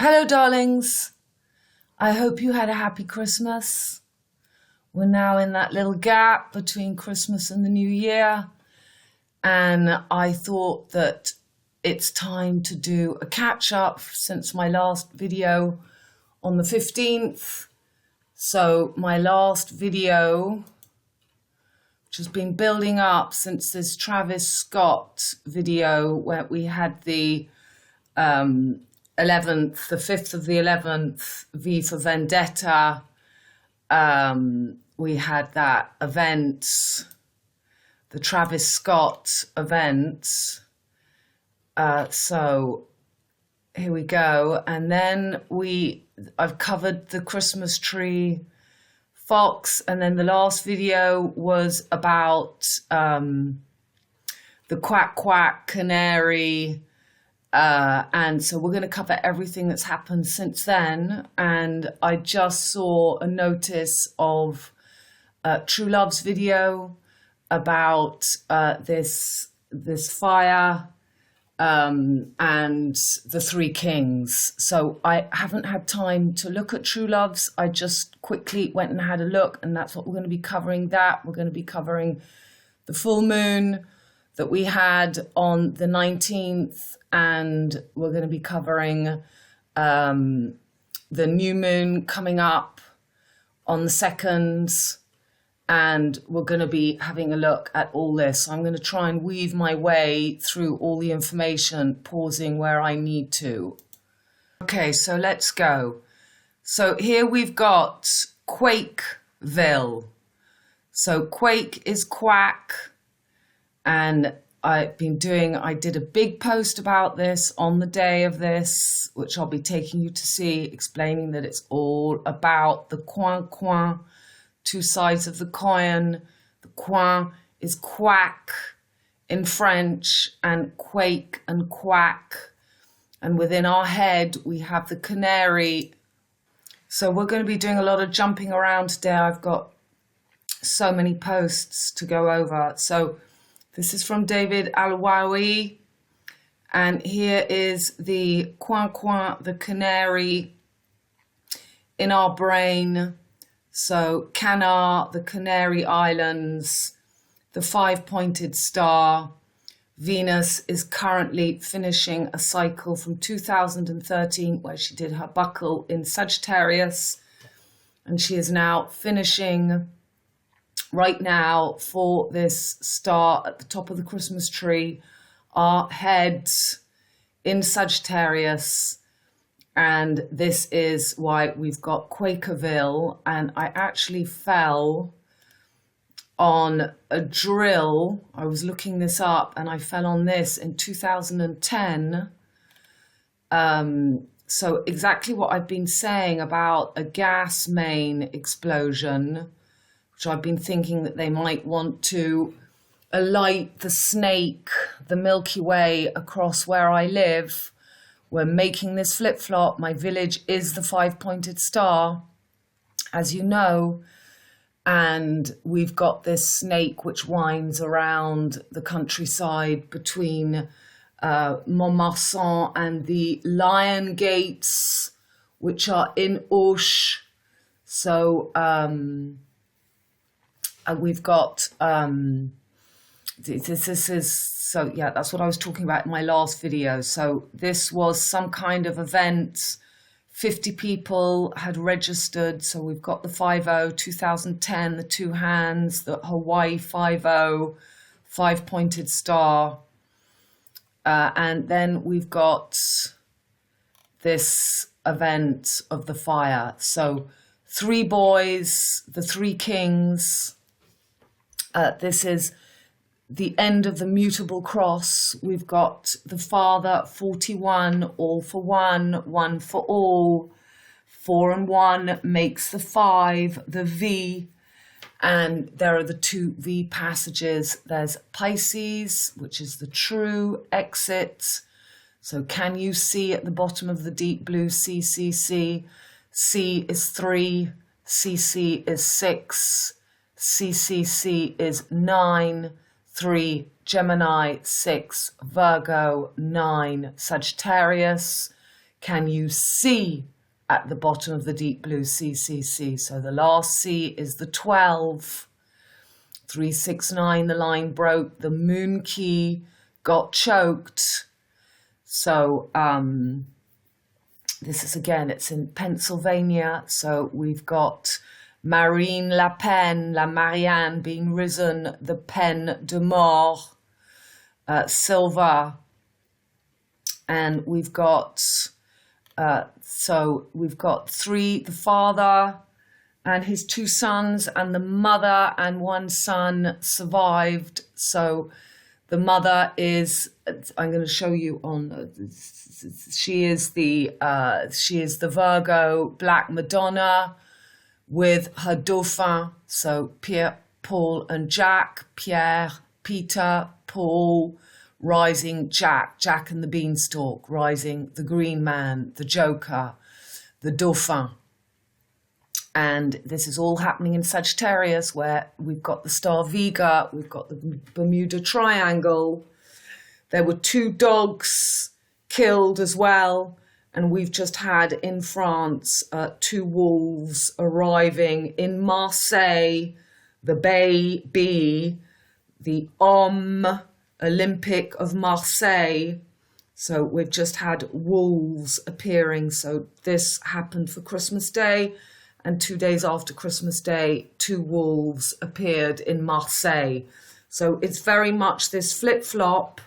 Hello, darlings. I hope you had a happy Christmas. We're now in that little gap between Christmas and the New Year. And I thought that it's time to do a catch up since my last video on the 15th. So my last video, which has been building up since this Travis Scott video where we had the 11th, the 5th of the 11th, V for Vendetta. We had that event, the Travis Scott event. So here we go. And then I've covered the Christmas tree fox. And then the last video was about the quack quack canary. And so we're going to cover everything that's happened since then. And I just saw a notice of True Love's video about this fire and the Three Kings. So I haven't had time to look at True Love's. I just quickly went and had a look, and that's what we're going to be covering. We're going to be covering the full moon that we had on the 19th, and we're going to be covering the new moon coming up on the 2nd, and we're going to be having a look at all this. So I'm going to try and weave my way through all the information, pausing where I need to. Okay, so let's go. So here we've got Quakeville. So quake is quack. And I did a big post about this on the day of this, which I'll be taking you to see, explaining that it's all about the coin, two sides of the coin. The coin is quack in French, and quake and quack. And within our head, we have the canary. So we're going to be doing a lot of jumping around today. I've got so many posts to go over. So this is from David Alawawi, and here is the coin, the canary in our brain. So Canard, the Canary Islands, the 5-pointed star. Venus is currently finishing a cycle from 2013 where she did her buckle in Sagittarius, and she is now finishing right now for this star at the top of the Christmas tree, our heads in Sagittarius. And this is why we've got Quakerville. And I actually fell on a drill. I was looking this up and I fell on this in 2010. So exactly what I've been saying about a gas main explosion, which I've been thinking that they might want to alight the snake, the Milky Way, across where I live. We're making this flip-flop. My village is the 5-pointed star, as you know, and we've got this snake which winds around the countryside between Montmarsan and the Lion Gates, which are in Auch. So we've got this is, so yeah, that's what I was talking about in my last video. So this was some kind of event. 50 people had registered. So we've got the 50, 2010, the two hands, the Hawaii 50, 5-pointed star. And then we've got this event of the fire. So 3 boys, the 3 kings. This is the end of the mutable cross. We've got the father, 41, all for one, one for all. 4 and 1 makes the 5, the V. And there are the 2 V passages. There's Pisces, which is the true exit. So can you see at the bottom of the deep blue CCC? C is 3, CC is 6, CCC is 9, 3 Gemini, 6 Virgo, 9 Sagittarius. can you see at the bottom of the deep blue CCC? So the last C is the 12. 369, the line broke. The moon key got choked. So this is, again, it's in Pennsylvania. So we've got Marine La Pen, La Marianne being risen, the Peine de Mort, Silver. And we've got, so we've got three, the father and his two sons, and the mother and one son survived. So the mother is, I'm going to show you on, she is the Virgo Black Madonna with her Dauphin. So Pierre, Paul and Jack, Pierre, Peter, Paul, rising Jack, Jack and the Beanstalk, rising the Green Man, the Joker, the Dauphin. And this is all happening in Sagittarius, where we've got the star Vega, we've got the Bermuda Triangle. There were 2 dogs killed as well. And we've just had in France 2 wolves arriving in Marseille, the baby, the Homme Olympic of Marseille. So we've just had wolves appearing. So this happened for Christmas Day. And 2 days after Christmas Day, 2 wolves appeared in Marseille. So it's very much this flip-flop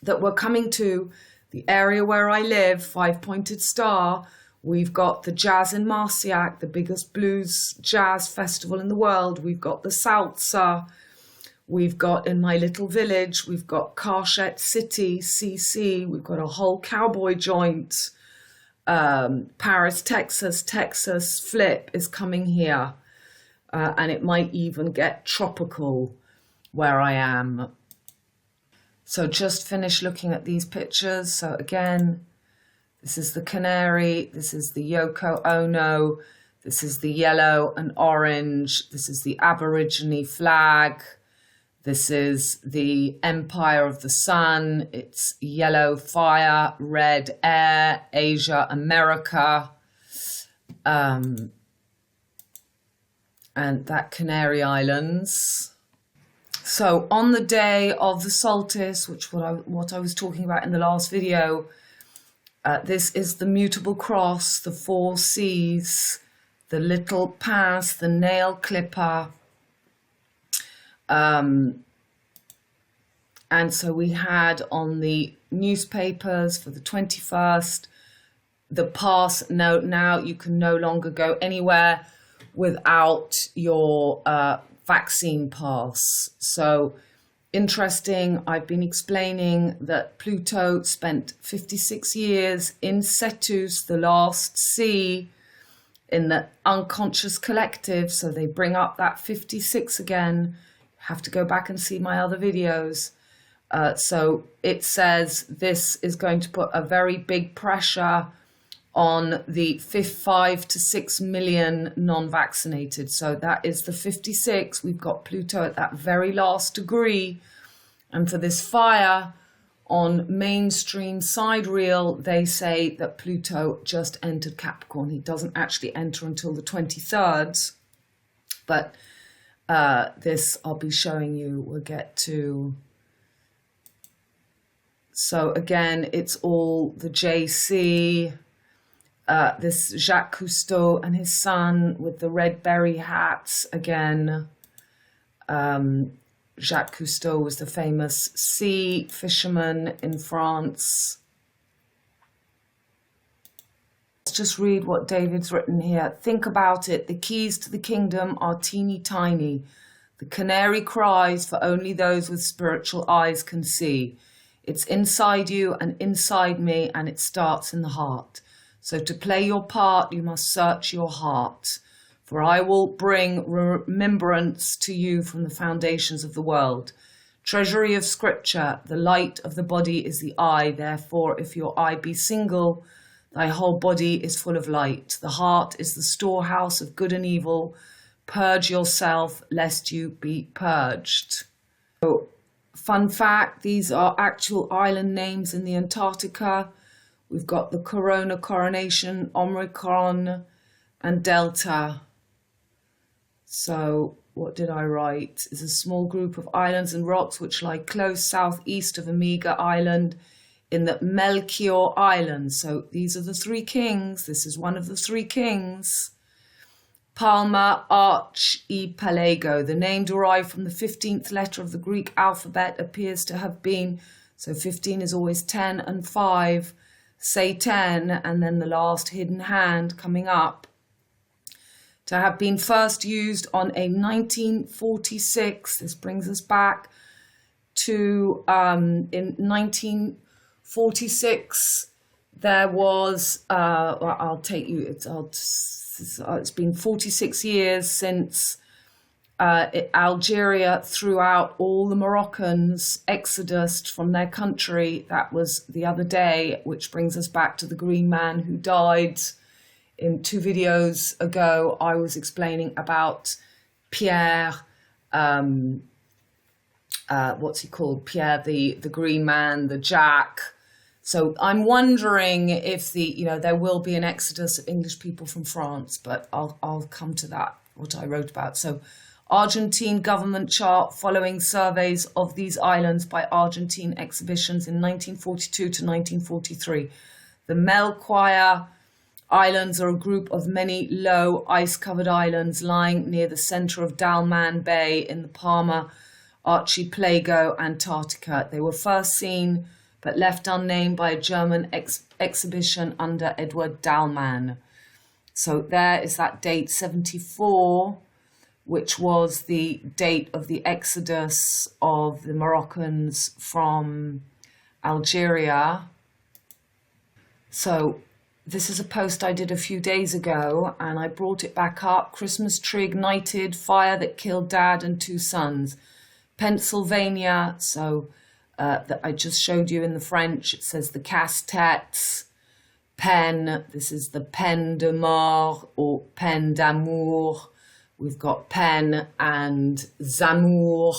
that we're coming to the area where I live, 5-pointed star. We've got the Jazz in Marciac, the biggest blues jazz festival in the world. We've got the Salsa. We've got, in my little village, we've got Carchette City, CC. We've got a whole cowboy joint. Paris, Texas flip is coming here, and it might even get tropical where I am. So just finished looking at these pictures. So again, this is the Canary, this is the Yoko Ono, this is the yellow and orange, this is the Aborigine flag, this is the Empire of the Sun, it's yellow fire, red air, Asia, America, and that Canary Islands. So on the day of the solstice, which what I was talking about in the last video, this is the mutable cross, the 4 C's, the little pass, the nail clipper. And so we had on the newspapers for the 21st, the pass. Now you can no longer go anywhere without your vaccine pass. So interesting, I've been explaining that Pluto spent 56 years in Cetus, the last C, in the unconscious collective. So they bring up that 56 again. Have to go back and see my other videos. So it says this is going to put a very big pressure on the 5 to 6 million non-vaccinated. So that is the 56. We've got Pluto at that very last degree. And for this fire on mainstream sidereal, they say that Pluto just entered Capricorn. He doesn't actually enter until the 23rd. But this I'll be showing you. We'll get to. So again, it's all the JC. This Jacques Cousteau and his son with the red berry hats again. Jacques Cousteau was the famous sea fisherman in France. Let's just read what David's written here. Think about it. The keys to the kingdom are teeny tiny. The canary cries for only those with spiritual eyes can see. It's inside you and inside me, and it starts in the heart. So to play your part, you must search your heart. For I will bring remembrance to you from the foundations of the world. Treasury of scripture, the light of the body is the eye. Therefore, if your eye be single, thy whole body is full of light. The heart is the storehouse of good and evil. Purge yourself, lest you be purged. So, fun fact, these are actual island names in the Antarctica. We've got the Corona, Coronation, Omicron, and Delta. So what did I write? It's a small group of islands and rocks which lie close southeast of Amiga Island in the Melchior Islands. So these are the three kings. This is one of the three kings. Palma Archipelago. The name derived from the 15th letter of the Greek alphabet appears to have been, so 15 is always 10 and 5. Say 10, and then the last hidden hand coming up, to have been first used on a 1946, this brings us back to, in 1946, there was, well, I'll take you, it's been 46 years since Algeria threw out all the Moroccans, exodus from their country. That was the other day, which brings us back to the green man who died. In 2 videos ago, I was explaining about Pierre, what's he called? Pierre, the green man, the Jack. So I'm wondering if there will be an exodus of English people from France, but I'll come to that, what I wrote about. So Argentine government chart following surveys of these islands by Argentine exhibitions in 1942 to 1943. The Melchior Islands are a group of many low ice-covered islands lying near the center of Dalman Bay in the Palma Archipelago, Antarctica. They were first seen but left unnamed by a German exhibition under Edward Dalman. So there is that date 74, which was the date of the exodus of the Moroccans from Algeria. So this is a post I did a few days ago, and I brought it back up. Christmas tree ignited, fire that killed dad and 2 sons. Pennsylvania, so that I just showed you in the French, it says the Casse-Têtes. Pen, this is the Peine de Mort or Peine d'Amour. We've got Pen and Zamour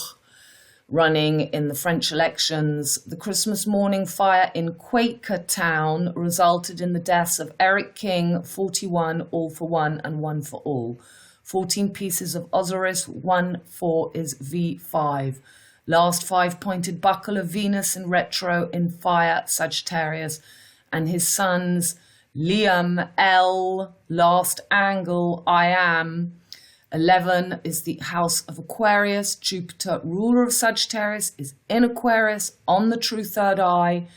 running in the French elections. The Christmas morning fire in QuakerTown resulted in the deaths of Eric King, 41, all for one and one for all. 14 pieces of Osiris, 1 4 is V5. Last 5-pointed buckle of Venus in retro in fire, Sagittarius, and his sons Liam L, last angle, I am. 11 is the house of Aquarius. Jupiter, ruler of Sagittarius, is in Aquarius on the true third eye.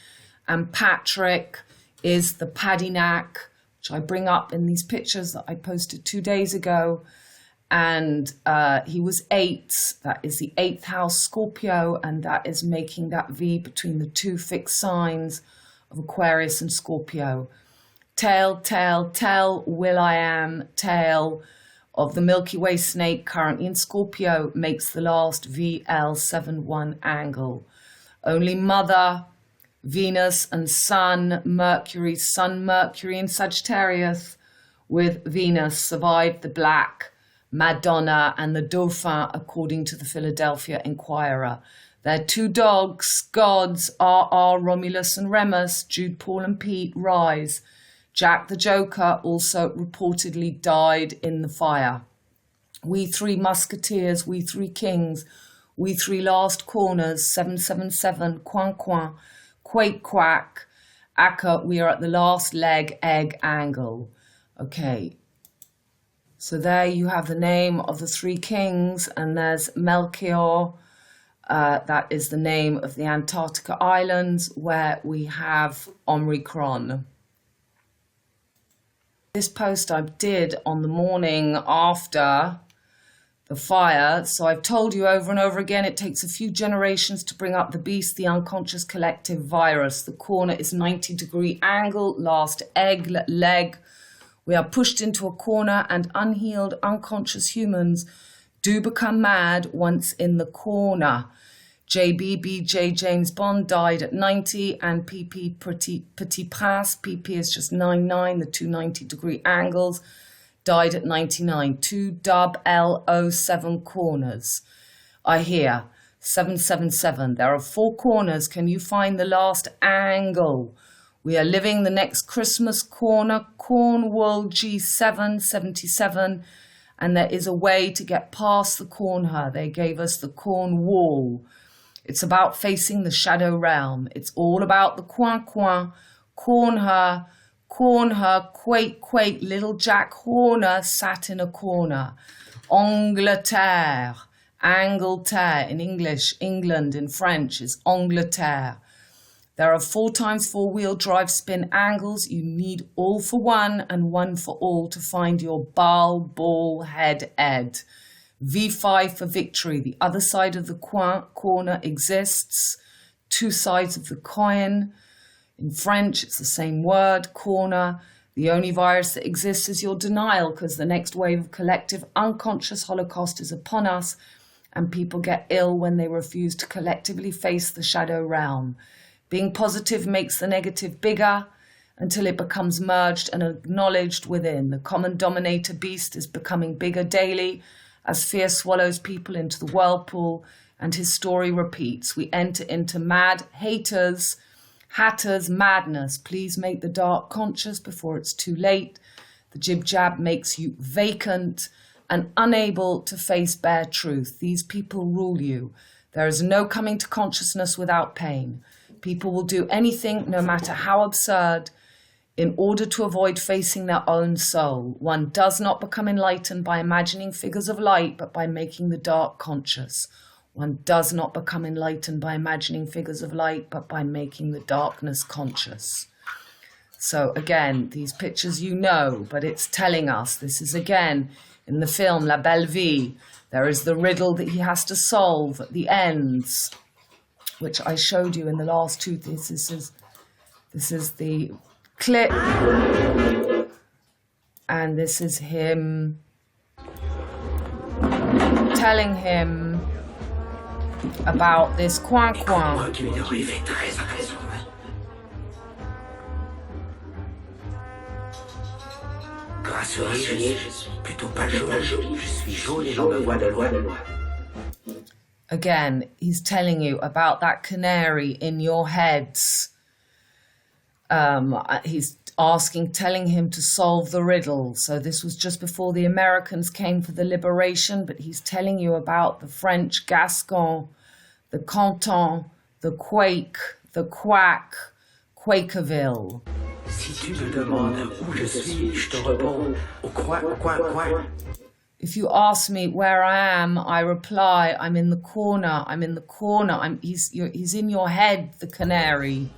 And Patrick is the PADDY NACK, which I bring up in these pictures that I posted 2 days ago. And he was 8. That is the 8th house Scorpio, and that is making that V between the 2 fixed signs of Aquarius and Scorpio. Tail, will I am, tail of the Milky Way snake, currently in Scorpio, makes the last VL71 angle. Only mother, Venus, and Sun, Mercury in Sagittarius with Venus survived the Black MAD Donna and the Dauphin, according to the Philadelphia Inquirer. Their 2 dogs, gods, RR, Romulus and Remus, Jude, Paul and Pete, rise. Jack the Joker also reportedly died in the fire. We 3 musketeers, we 3 kings, we 3 last corners, 777, coin, quake, quack, Akka, we are at the last leg, egg, angle. Okay, so there you have the name of the 3 kings, and there's Melchior. That is the name of the Antarctica Islands, where we have Omicron. This post I did on the morning after the fire. So I've told you over and over again, it takes a few generations to bring up the beast, the unconscious collective virus. The corner is 90-degree angle, last egg, leg. We are pushed into a corner, and unhealed, unconscious humans do become mad once in the corner. JBBJ James Bond died at 90, and PP Petit Prince, PP is just 99, the 290-degree angles, died at 99. 2 dub L07 corners. I hear 777. There are 4 corners. Can you find the last angle? We are living the next Christmas corner, Cornwall G7, 77, and there is a way to get past the corner. They gave us the corn wall. It's about facing the shadow realm. It's all about the coin, corn her, quake, quake. Little Jack Horner sat in a corner. Angleterre, Angleterre in English, England in French is Angleterre. There are 4x four-wheel drive spin angles. You need all for one and one for all to find your ball, head, ed. V5 for victory. The other side of the corner exists. Two sides of the coin. In French, it's the same word, corner. The only virus that exists is your denial, because the next wave of collective unconscious holocaust is upon us, and people get ill when they refuse to collectively face the shadow realm. Being positive makes the negative bigger until it becomes merged and acknowledged within. The common dominator beast is becoming bigger daily as fear swallows people into the whirlpool, and his story repeats. We enter into mad hatters madness. Please make the dark conscious before it's too late. The jib-jab makes you vacant and unable to face bare truth. These people rule you. There is no coming to consciousness without pain. People will do anything, no matter how absurd, in order to avoid facing their own soul. One does not become enlightened by imagining figures of light, but by making the dark conscious. One does not become enlightened by imagining figures of light, but by making the darkness conscious. So again, these pictures you know, but it's telling us, this is again in the film La Belle Vie, there is the riddle that he has to solve at the ends, which I showed you in the last two. This is the clip, and this is him telling him about this coin. Grâce au riche, je suis plutôt pas jolie. Je suis jaune et l'on me voit de loin. Again, he's telling you about that canary in your heads. He's telling him to solve the riddle. So this was just before the Americans came for the liberation, but he's telling you about the French Gascon, the Canton, the Quake, the Quack, Quakerville. Si tu me demandes où je suis, je te réponds au quack, quack, quack. If you ask me where I am, I reply, I'm in the corner, I'm in the corner. He's in your head, the canary.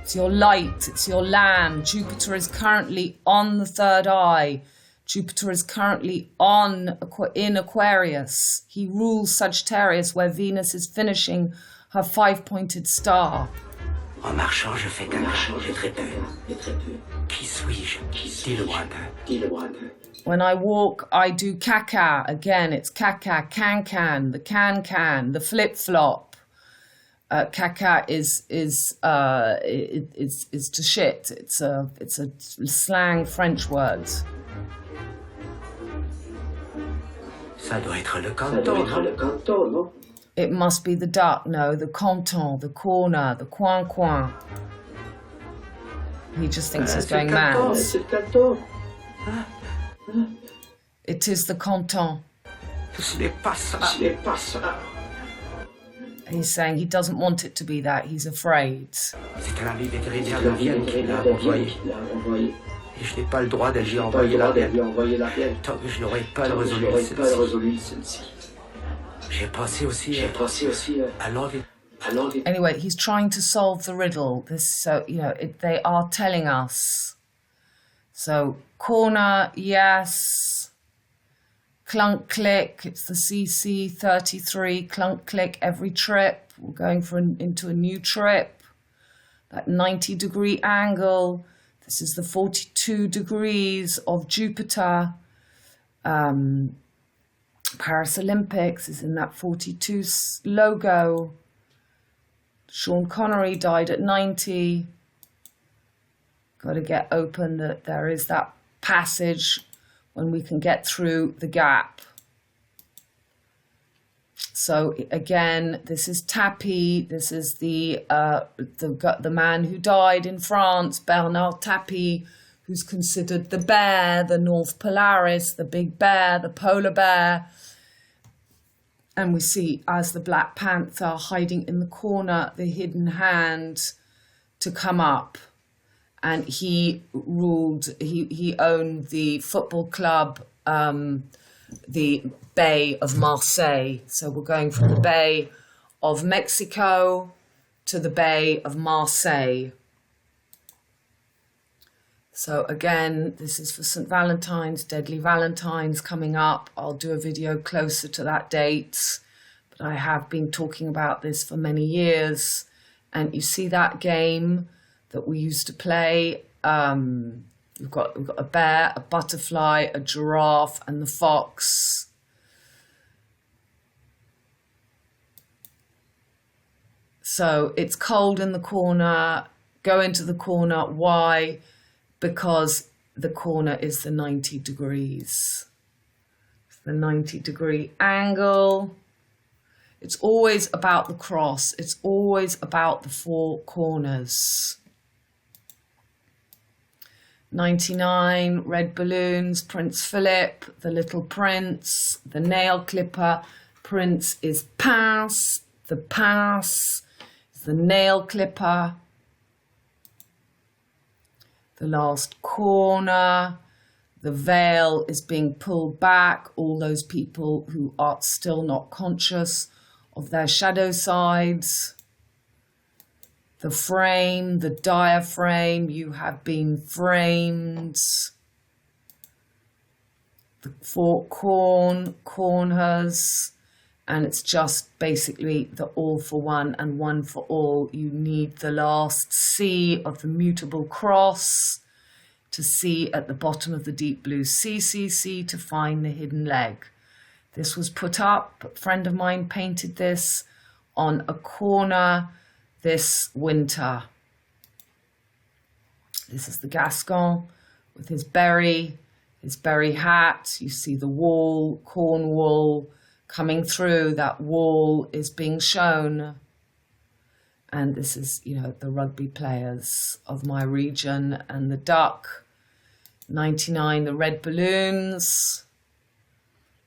It's your light, it's your lamb. Jupiter is currently on the third eye. Jupiter is currently in Aquarius. He rules Sagittarius, where Venus is finishing her five-pointed star. En marchant, je fais caca, j'ai très peur. Qui suis-je? Dis le lointain. When I walk, I do caca. Again, it's caca, can, the can, the flip-flop. Caca is to shit. It's a slang French word. Ça doit être le canton, non? It must be the duck, no, the canton, the corner, the coin. He just thinks he's going mad. It is the canton. Ce n'est pas ça. He's saying he doesn't want it to be that, he's afraid. C'est un ami vétérinaire de Vienne qui l'a envoyé. Et je n'ai pas le droit de lui envoyer la mienne tant que je n'aurai pas résolu celle-ci. J'ai pensé aussi à l'envie. Anyway, he's trying to solve the riddle. They are telling us. So, corner, yes. Clunk click, it's the CC33. Clunk click every trip. We're going into a new trip. That 90-degree angle. This is the 42 degrees of Jupiter. Paris Olympics is in that 42 logo. Sean Connery died at 90. Got to get open that there is that passage when we can get through the gap. So again, this is Tapie. This is the man who died in France, Bernard Tapie, who's considered the bear, the North Polaris, the big bear, the polar bear. And we see, as the Black Panther hiding in the corner, the hidden hand to come up. And he owned the football club, the Bay of Marseille. So we're going from the Bay of Mexico to the Bay of Marseille. So again, this is for St. Valentine's, Deadly Valentine's coming up. I'll do a video closer to that date, but I have been talking about this for many years. And you see that game that we used to play. We've got a bear, a butterfly, a giraffe, and the fox. So it's cold in the corner. Go into the corner. Why? Because the corner is the 90 degrees. It's the 90-degree angle. It's always about the cross. It's always about the four corners. 99, red balloons, Prince Philip, the little prince, the nail clipper. Prince is pince. The pince is the nail clipper. The last corner, the veil is being pulled back. All those people who are still not conscious of their shadow sides. The frame, the diaphragm, you have been framed. The four corners, and it's just basically the all for one and one for all. You need the last C of the mutable cross to see at the bottom of the deep blue CCC to find the hidden leg. This was put up. A friend of mine painted this on a corner this winter. This is the Gascon with his berry hat. You see the wall, Cornwall, coming through. That wall is being shown. And this is, the rugby players of my region, and the duck. 99, the red balloons.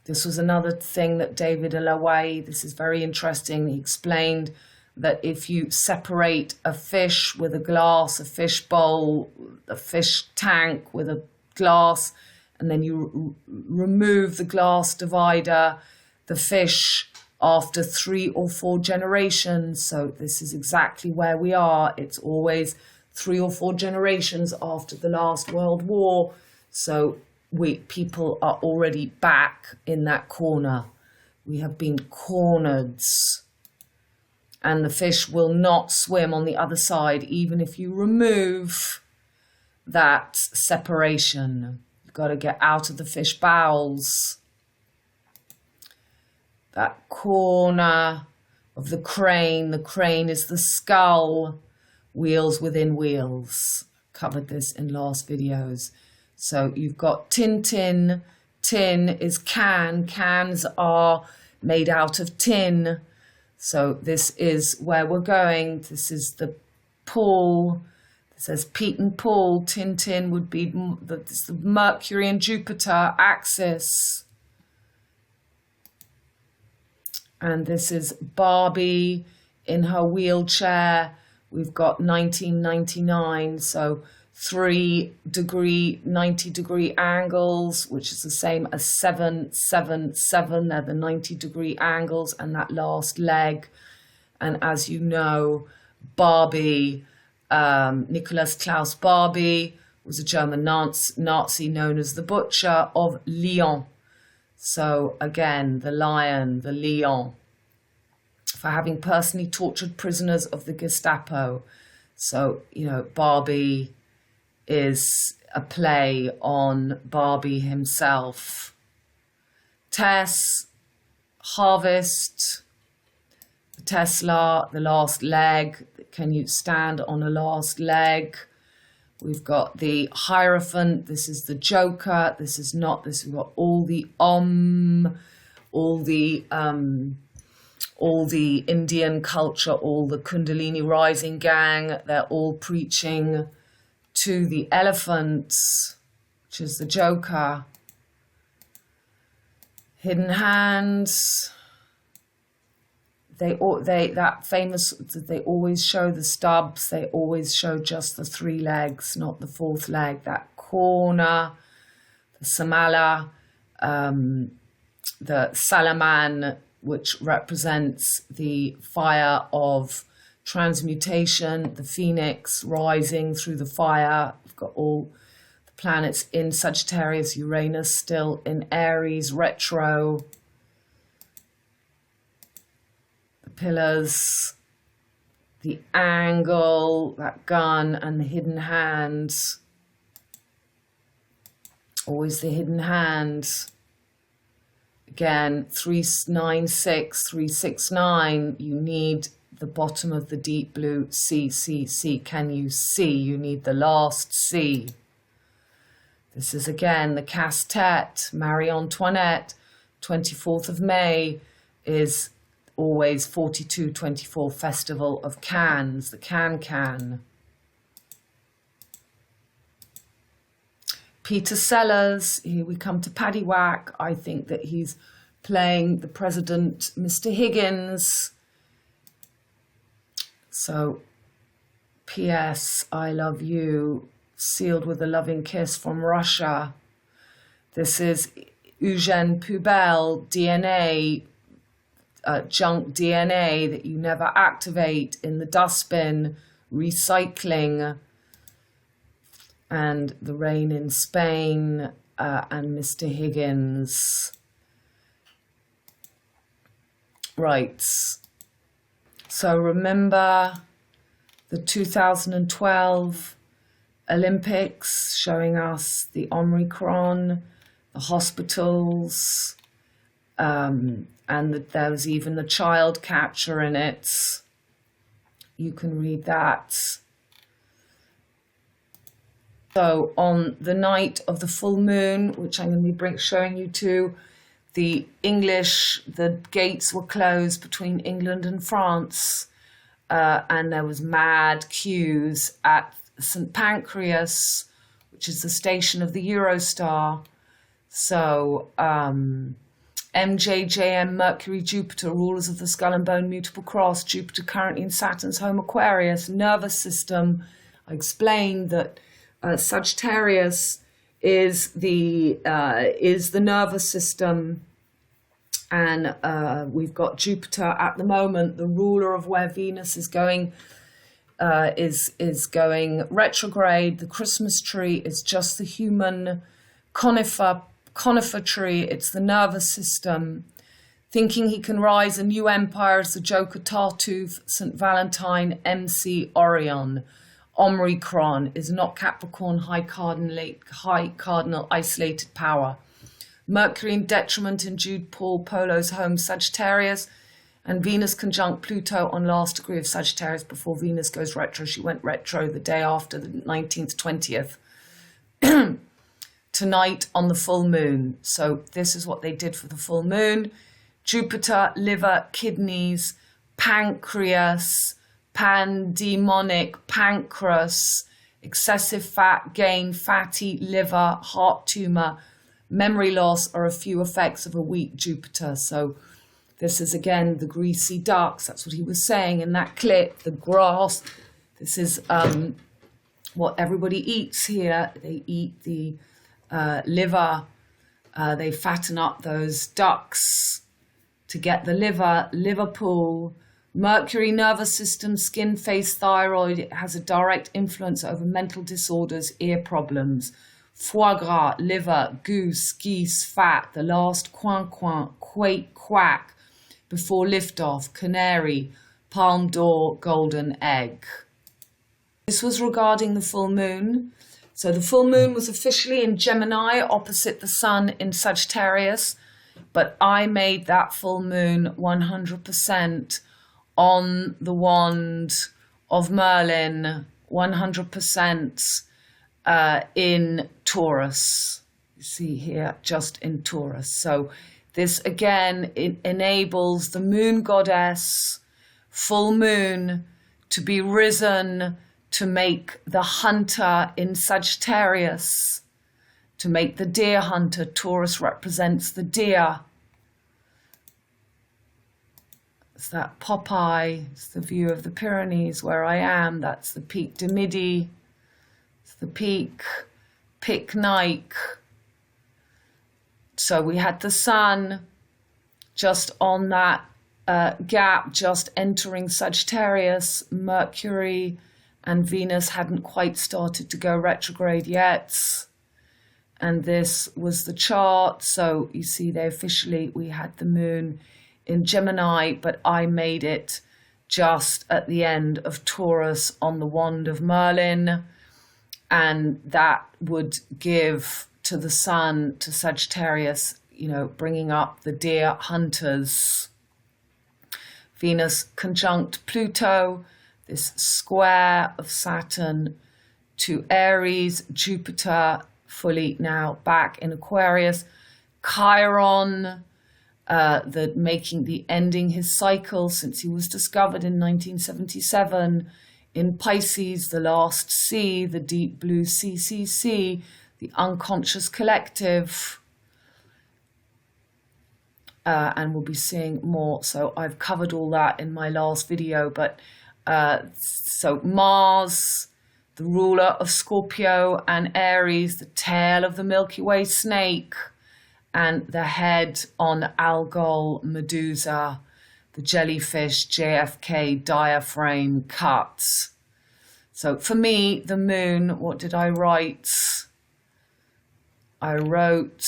This was another thing that David Alawai, this is very interesting. He explained that if you separate a fish with a glass, a fish bowl, a fish tank with a glass, and then you remove the glass divider, the fish, after 3 or 4 generations, so this is exactly where we are. It's always 3 or 4 generations after the last World War. So people are already back in that corner. We have been cornered. And the fish will not swim on the other side, even if you remove that separation. You've got to get out of the fish bowels. That corner of the crane is the skull, wheels within wheels. Covered this in last videos. So you've got tin. Tin is can. Cans are made out of tin. So this is where we're going. This is the pool. It says Pete and Paul. Tin would be the Mercury and Jupiter axis. And this is Barbie in her wheelchair. We've got 1999, so 3-degree, 90-degree angles, which is the same as 7, 7, 7. They're the 90-degree angles, and that last leg. And as you know, Barbie, Nicholas Klaus Barbie, was a German Nazi known as the Butcher of Lyon. So again, the lion, the Lion, for having personally tortured prisoners of the Gestapo. So, Barbie is a play on Barbie himself. Tess, Harvest, the Tesla, the last leg. Can you stand on a last leg? We've got the Hierophant. This is the Joker. This is not. This we've got all the all the all the Indian culture, all the Kundalini rising gang, they're all preaching to the elephants, which is the Joker. Hidden hands. They always show the stubs. They always show just the 3 legs, not the 4th leg. That corner, the Samala, the Salaman, which represents the fire of transmutation, the phoenix rising through the fire. We've got all the planets in Sagittarius, Uranus still in Aries, retro. The pillars, the angle, that gun, and the hidden hands. Always the hidden hands. Again, 396, 369, you need the bottom of the deep blue CCC. Can you see? You need the last C. This is again the Casse-Tête, Marie Antoinette. 24th of May is always 4224 Festival of Cans, the Can. Peter Sellers, here we come to Paddy Whack. I think that he's playing the President, Mr. Higgins. So, P.S. I love you, sealed with a loving kiss from Russia. This is Eugène Pubel, DNA, junk DNA that you never activate in the dustbin, recycling. And the rain in Spain, and Mr. Higgins. Right. So remember the 2012 Olympics showing us the Omicron, the hospitals, and that there was even the child capture in it. You can read that. So on the night of the full moon, which I'm going to be showing you to, the gates were closed between England and France, and there was mad queues at St. Pancras, which is the station of the Eurostar. So MJJM, Mercury, Jupiter, rulers of the skull and bone, mutable cross, Jupiter currently in Saturn's home Aquarius, nervous system. I explained that Sagittarius is the nervous system, and we've got Jupiter at the moment, the ruler of where Venus is going retrograde. The Christmas tree is just the human conifer tree. It's the nervous system. Thinking he can rise a new empire as the Joker Tartuffe, St. Valentine, MC Orion. Omicron is not Capricorn, high cardinal isolated power. Mercury in detriment in Jude Paul Polo's home Sagittarius, and Venus conjunct Pluto on last degree of Sagittarius before Venus goes retro. She went retro the day after the 19th, 20th. Tonight on the full moon. So this is what they did for the full moon. Jupiter, liver, kidneys, pancreas, pandemonic pancreas, excessive fat gain, fatty liver, heart tumor, memory loss are a few effects of a weak Jupiter. So this is again the greasy ducks. That's what he was saying in that clip. The grass. This is what everybody eats here. They eat the liver. They fatten up those ducks to get the liver. Liverpool. Mercury, nervous system, skin, face, thyroid. It has a direct influence over mental disorders, ear problems. Foie gras, liver, goose, geese, fat. The last quake, quack before liftoff. Canary, palm d'or, golden egg. This was regarding the full moon. So the full moon was officially in Gemini, opposite the sun in Sagittarius. But I made that full moon 100% on the wand of Merlin, 100% in Taurus. You see here, just in Taurus. So This again, it enables the moon goddess, full moon, to be risen, to make the hunter in Sagittarius, to make the deer hunter. Taurus represents the deer. It's that Popeye, it's the view of the Pyrenees where I am. That's the Pic du Midi. It's the Pic Nike. So we had the sun just on that gap, just entering Sagittarius. Mercury and Venus hadn't quite started to go retrograde yet. And this was the chart. So you see there officially we had the moon in Gemini, but I made it just at the end of Taurus on the wand of Merlin. And that would give to the sun, to Sagittarius, you know, bringing up the deer hunters. Venus conjunct Pluto, this square of Saturn to Aries, Jupiter fully now back in Aquarius, Chiron, ending his cycle since he was discovered in 1977 in Pisces, the last C, the deep blue CCC, the unconscious collective. And we'll be seeing more. So I've covered all that in my last video, but so Mars, the ruler of Scorpio and Aries, the tail of the Milky Way snake, and the head on Algol Medusa, the jellyfish JFK diaphragm cut. So for me, the moon, what did I write? I wrote,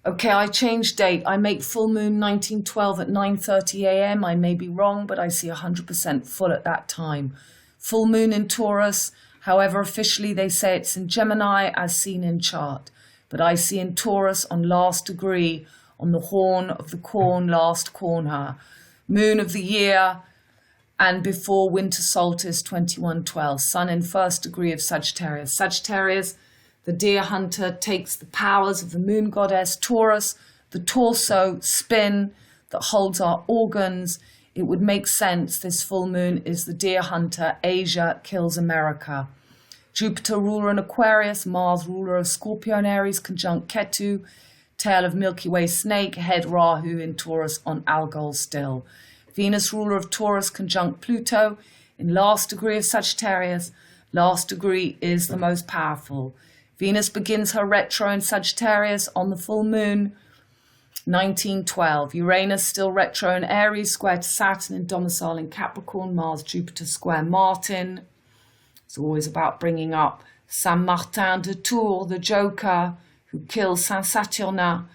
okay, I changed date. I make full moon 1912 at 9:30 a.m. I may be wrong, but I see 100% full at that time. Full moon in Taurus. However, officially they say it's in Gemini as seen in chart. But I see in Taurus on last degree, on the horn of the corn, last corner. Moon of the year and before winter solstice 2112. Sun in first degree of Sagittarius. Sagittarius, the deer hunter, takes the powers of the moon goddess. Taurus, the torso, spin that holds our organs. It would make sense this full moon is the deer hunter. Asia kills America. Jupiter, ruler in Aquarius. Mars, ruler of Scorpio and Aries, conjunct Ketu. Tail of Milky Way snake. Head Rahu in Taurus on Algol still. Venus, ruler of Taurus, conjunct Pluto in last degree of Sagittarius. Last degree is the most powerful. Venus begins her retro in Sagittarius on the full moon, 1912. Uranus still retro in Aries, square to Saturn in domicile in Capricorn. Mars, Jupiter square Martin. It's always about bringing up Saint Martin de Tours, the Joker, who kills Saint Saturnin.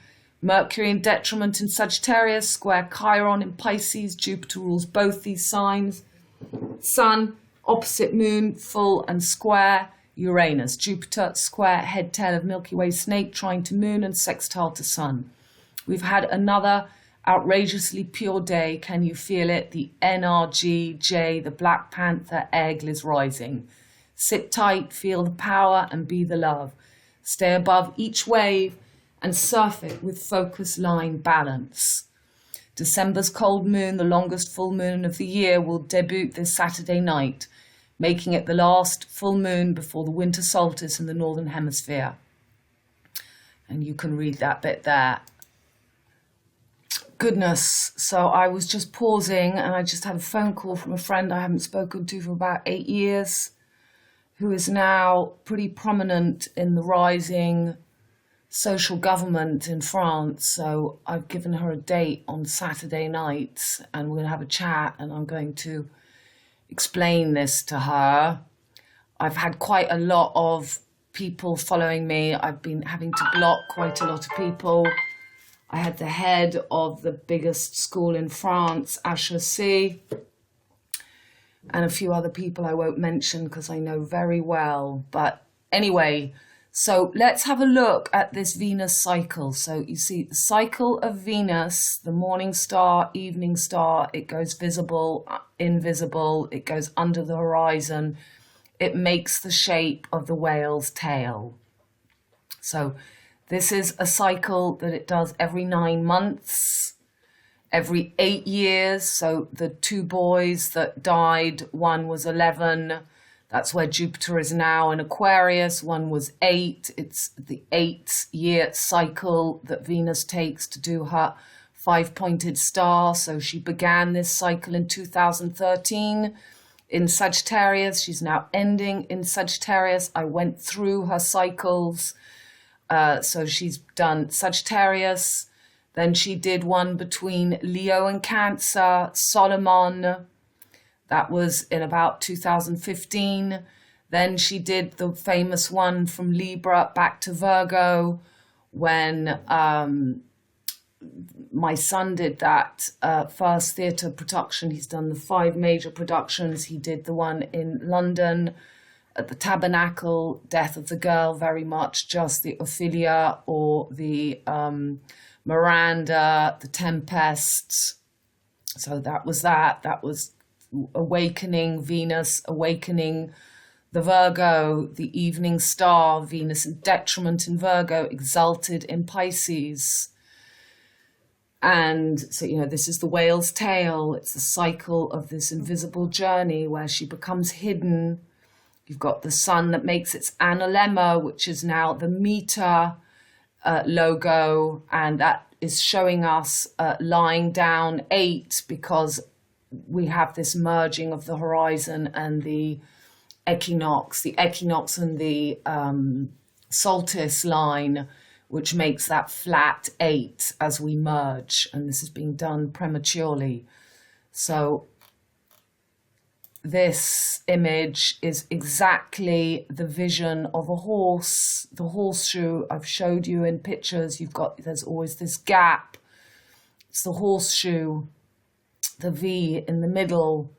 Mercury in detriment in Sagittarius, square Chiron in Pisces. Jupiter rules both these signs. Sun, opposite moon, full and square. Uranus, Jupiter, square, head, tail of Milky Way snake, trine to moon and sextile to sun. We've had another outrageously pure day. Can you feel it? The NRGJ, the Black Panther egg is rising. Sit tight, feel the power and be the love. Stay above each wave and surf it with focus line balance. December's cold moon, the longest full moon of the year, will debut this Saturday night, making it the last full moon before the winter solstice in the Northern Hemisphere. And you can read that bit there. Goodness, so I was just pausing and I just had a phone call from a friend I haven't spoken to for about 8 years, who is now pretty prominent in the rising social government in France. So I've given her a date on Saturday night and we're going to have a chat and I'm going to explain this to her. I've had quite a lot of people following me. I've been having to block quite a lot of people. I had the head of the biggest school in France, HEC, and a few other people I won't mention because I know very well. But anyway, so let's have a look at this Venus cycle. So you see the cycle of Venus, the morning star, evening star, it goes visible, invisible, it goes under the horizon. It makes the shape of the whale's tail. So This is a cycle that it does every 9 months, every 8 years. So the 2 boys that died, one was 11. That's where Jupiter is now in Aquarius. One was 8. It's the 8-year cycle that Venus takes to do her 5-pointed star. So she began this cycle in 2013 in Sagittarius. She's now ending in Sagittarius. I went through her cycles. So she's done Sagittarius. Then she did one between Leo and Cancer, Solomon. That was in about 2015. Then she did the famous one from Libra back to Virgo when my son did that first theatre production. He's done the 5 major productions. He did the one in London at the Tabernacle, Death of the Girl, very much just the Ophelia or the Miranda, the Tempest. So that was that. That was awakening Venus, awakening the Virgo, the evening star, Venus in detriment in Virgo, exalted in Pisces. And so, you know, this is the whale's tail. It's the cycle of this invisible journey where she becomes hidden. You've got the sun that makes its analemma, which is now the meter logo, and that is showing us lying down 8 because we have this merging of the horizon and the equinox and the solstice line, which makes that flat 8 as we merge, and this is being done prematurely. So this image is exactly the vision of a horse, the horseshoe. I've showed you in pictures. There's always this gap. It's the horseshoe, the V in the middle.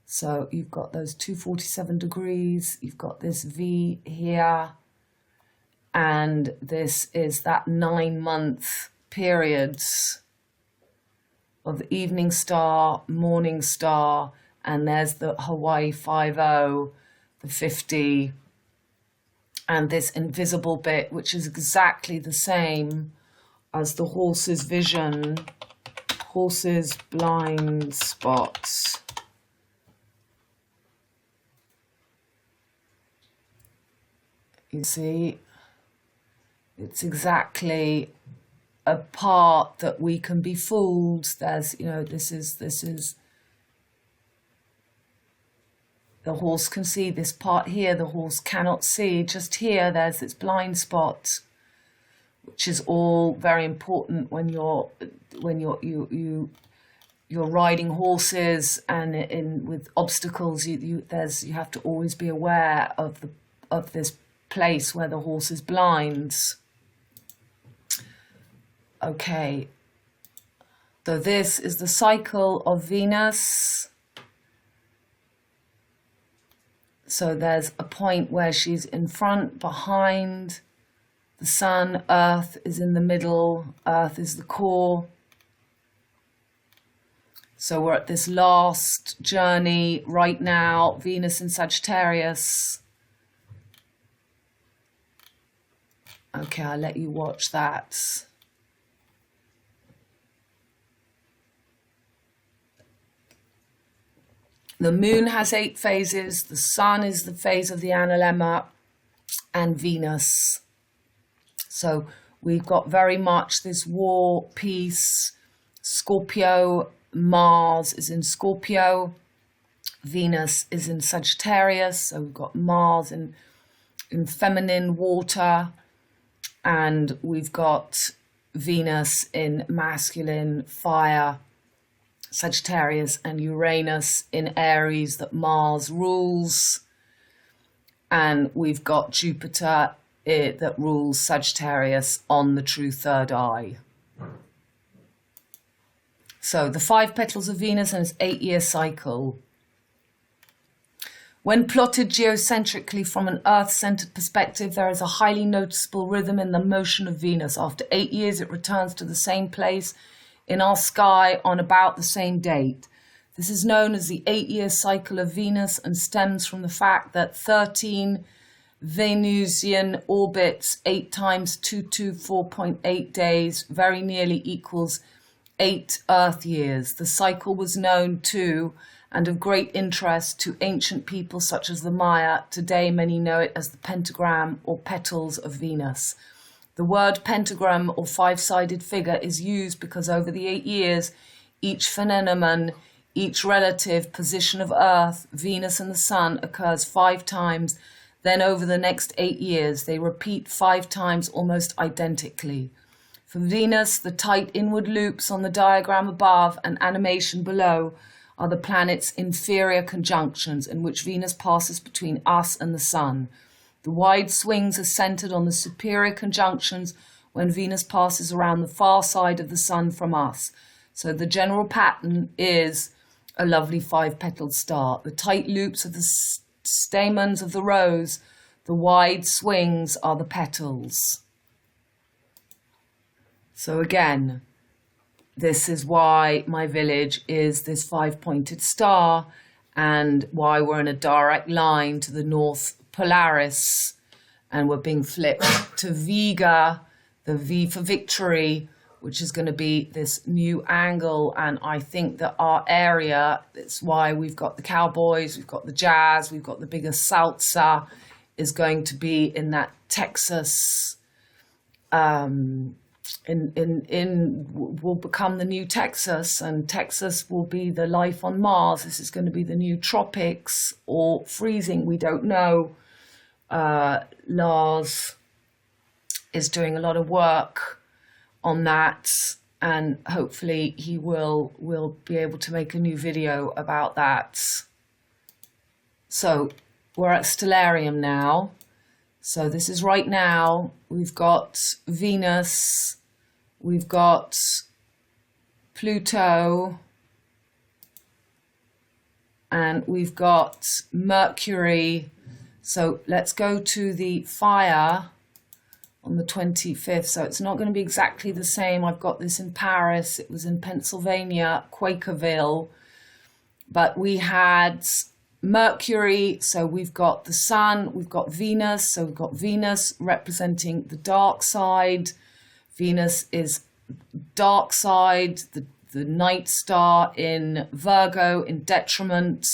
So you've got those 247 degrees. You've got this V here. And this is that 9-month periods of the evening star, morning star, and there's the Hawaii 5-0, the 50, and this invisible bit, which is exactly the same as the horse's vision, horse's blind spots. You see, it's exactly a part that we can be fooled. There's, you know, this is the horse can see this part here, the horse cannot see. Just here, there's its blind spot, which is all very important when you're riding horses and with obstacles. You have to always be aware of this place where the horse is blind. Okay, so this is the cycle of Venus. So there's a point where she's in front, behind the sun. Earth is in the middle. Earth is the core. So we're at this last journey right now, Venus in Sagittarius. Okay, I'll let you watch that. The moon has 8 phases. The sun is the phase of the analemma, and Venus. So we've got very much this war, peace. Scorpio, Mars is in Scorpio. Venus is in Sagittarius. So we've got Mars in feminine water. And we've got Venus in masculine fire, Sagittarius, and Uranus in Aries that Mars rules. And we've got Jupiter that rules Sagittarius on the true third eye. So the 5 petals of Venus and its 8-year cycle. When plotted geocentrically from an Earth-centered perspective, there is a highly noticeable rhythm in the motion of Venus. After 8 years, it returns to the same place in our sky on about the same date. This is known as the 8-year cycle of Venus and stems from the fact that 13 Venusian orbits 8 times 224.8 days, very nearly equals 8 Earth years. The cycle was known to and of great interest to ancient people such as the Maya. Today, many know it as the pentagram or petals of Venus. The word pentagram or 5-sided figure is used because over the 8 years, each phenomenon, each relative position of Earth, Venus and the Sun occurs 5 times. Then over the next 8 years, they repeat 5 times almost identically. For Venus, the tight inward loops on the diagram above and animation below are the planet's inferior conjunctions in which Venus passes between us and the Sun. The wide swings are centered on the superior conjunctions when Venus passes around the far side of the Sun from us. So the general pattern is a lovely 5-petaled star. The tight loops of the stamens of the rose, the wide swings are the petals. So again, this is why my village is this 5-pointed star and why we're in a direct line to the North Polaris and we're being flipped to Vega, the V for victory, which is going to be this new angle. And I think that our area, that's why we've got the cowboys, we've got the jazz, we've got the biggest salsa, is going to be in that Texas, will become the new Texas, and Texas will be the life on Mars. This is going to be the new tropics or freezing. We don't know. Lars is doing a lot of work on that, and hopefully he will be able to make a new video about that. So we're at Stellarium now. So this is right now. We've got Venus, we've got Pluto, and we've got Mercury. So let's go to the fire on the 25th. So it's not going to be exactly the same. I've got this in Paris. It was in Pennsylvania, Quakerville. But we had Mercury, so we've got the Sun, we've got Venus, so we've got Venus representing the dark side. Venus is dark side, the night star in Virgo, in detriment.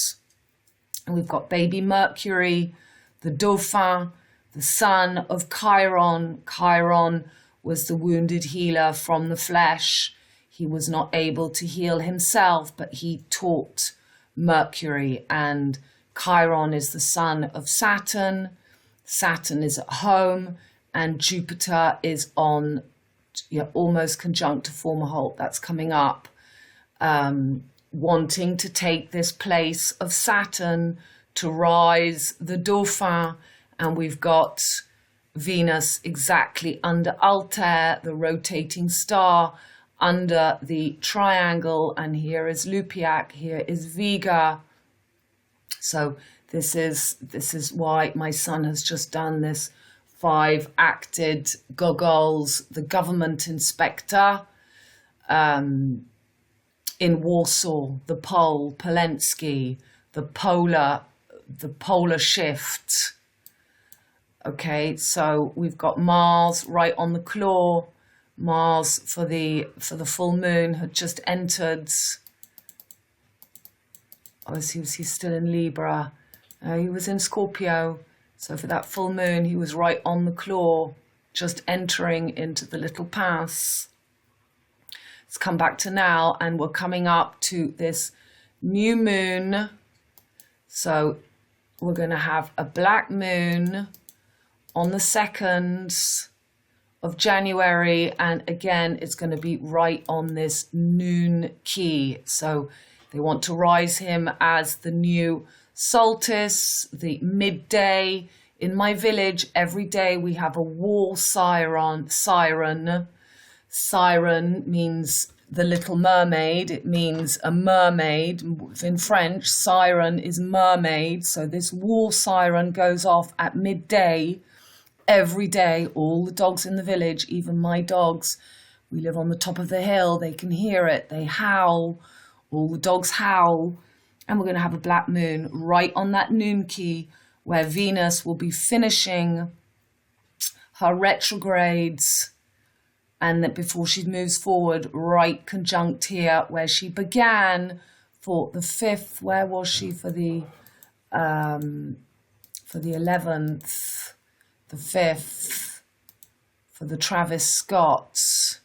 And we've got baby Mercury, the Dauphin, the son of Chiron. Chiron was the wounded healer from the flesh. He was not able to heal himself, but he taught Mercury, and Chiron is the son of Saturn. Saturn is at home, and Jupiter is on almost conjunct to form a halt. That's coming up, wanting to take this place of Saturn to rise the Dauphin. And we've got Venus exactly under Altair, the rotating star, under the triangle, and here is Lupiac, here is Vega. So this is why my son has just done this 5-acted goggles, the government inspector in Warsaw, the pole, Polensky, the polar shift. Okay, so we've got Mars right on the claw. Mars for the full moon had just entered. Obviously, he's still in Libra. He was in Scorpio. So for that full moon, he was right on the claw, just entering into the little pass. Let's come back to now, and we're coming up to this new moon. So we're going to have a black moon on the 2nd of January, and again it's going to be right on this NUNKI. So they want to rise him as the new solstice, the midday. In my village, every day we have a war siren. Siren means the Little Mermaid. It means a mermaid. In French, siren is mermaid. So this war siren goes off at midday every day. All the dogs in the village, even my dogs, we live on the top of the hill, they can hear it. They howl. All the dogs howl. And we're going to have a black moon right on that NUNKI where Venus will be finishing her retrogrades, and that before she moves forward, right conjunct here, where she began for the 5th. Where was she for the 11th, the 5th, for the Travis Scotts?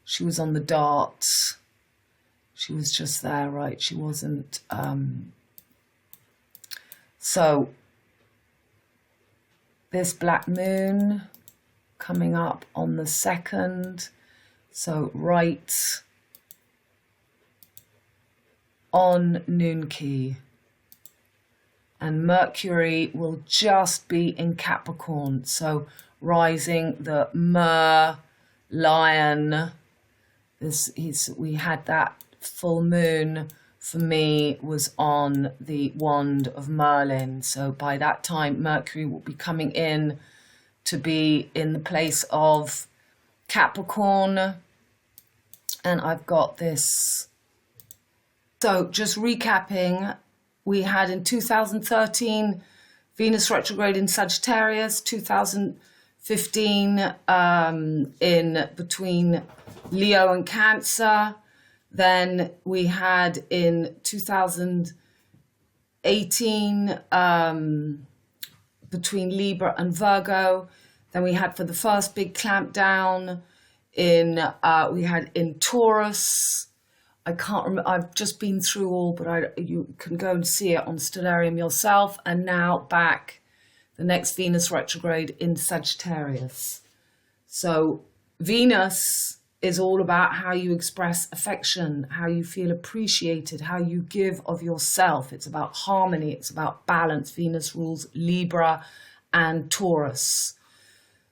She was on the dart. She was just there, right? She wasn't. So this black moon coming up on the 2nd. So right on NUNKI. And Mercury will just be in Capricorn. So rising the Lion. We had that full moon for me was on the wand of Merlin. So by that time, Mercury will be coming in to be in the place of Capricorn. And I've got this. So just recapping, we had in 2013, Venus retrograde in Sagittarius, 2015 in between Leo and Cancer. Then we had in 2018 between Libra and Virgo. Then we had for the first big clamp down we had in Taurus. I can't remember, I've just been through all, but you can go and see it on Stellarium yourself. And now back, the next Venus retrograde in Sagittarius. So Venus is all about how you express affection, how you feel appreciated, how you give of yourself. It's about harmony, it's about balance. Venus rules Libra and Taurus.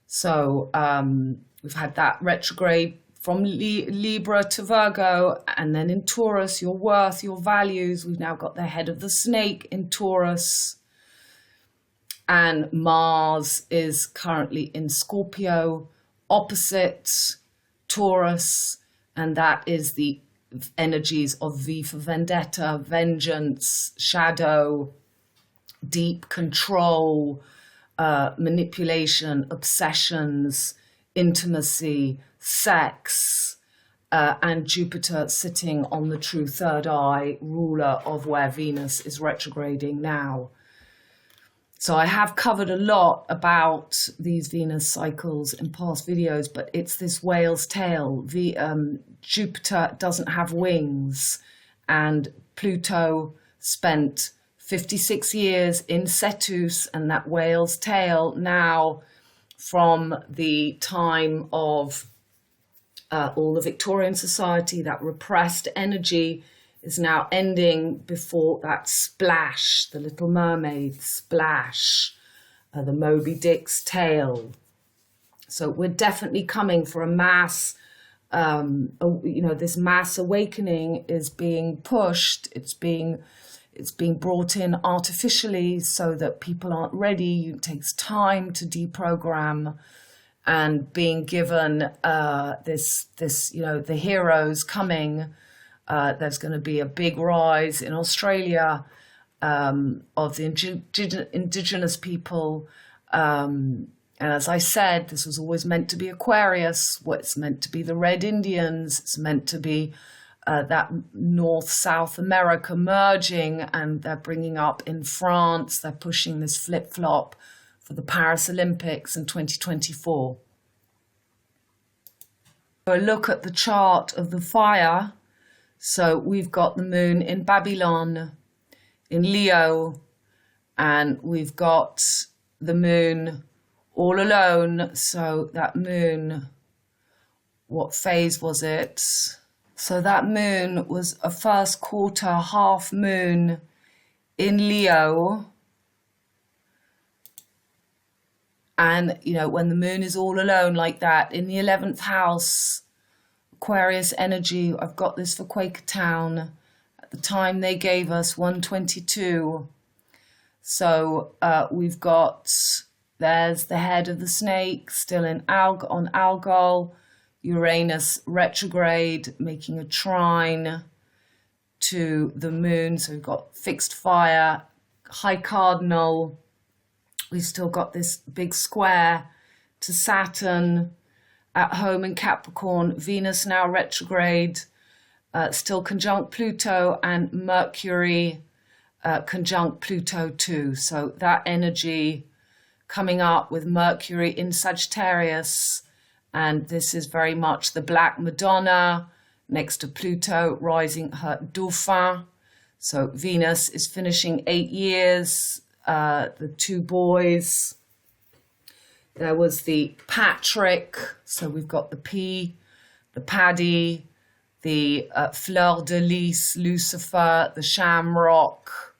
So we've had that retrograde from Libra to Virgo, and then in Taurus, your worth, your values. We've now got the head of the snake in Taurus. And Mars is currently in Scorpio, opposite Taurus, and that is the energies of V for vendetta, vengeance, shadow, deep control, manipulation, obsessions, intimacy, sex, and Jupiter sitting on the true third eye, ruler of where Venus is retrograding now. So I have covered a lot about these Venus cycles in past videos, but it's this whale's tail. Jupiter doesn't have wings, and Pluto spent 56 years in Cetus, and that whale's tail now, from the time of all the Victorian society, that repressed energy is now ending before that splash, the Little Mermaid splash, the Moby Dick's tail. So we're definitely coming for a mass, this mass awakening is being pushed. It's being brought in artificially so that people aren't ready. It takes time to deprogram, and being given the heroes coming. There's going to be a big rise in Australia of the indigenous people. And as I said, this was always meant to be Aquarius. It's meant to be the Red Indians. It's meant to be that North-South America merging, and they're bringing up in France. They're pushing this flip-flop for the Paris Olympics in 2024. A look at the chart of the fire. So we've got the moon in Babylon, in Leo, and we've got the moon all alone. So that moon, what phase was it? So that moon was a first quarter half moon in Leo. And, when the moon is all alone like that, in the 11th house, Aquarius energy, I've got this for QuakerTown. At the time they gave us 122. So we've got, there's the head of the snake still on Algol, Uranus retrograde, making a trine to the moon. So we've got fixed fire, high cardinal, We've still got this big square to Saturn at home in Capricorn, Venus now retrograde, still conjunct Pluto, and Mercury conjunct Pluto too. So that energy coming up with Mercury in Sagittarius, and this is very much the Black Madonna next to Pluto rising her DAUPHIN. So Venus is finishing 8 years, the 2 boys. There was the Patrick, so we've got the P, the Paddy, the Fleur de Lis, Lucifer, the Shamrock,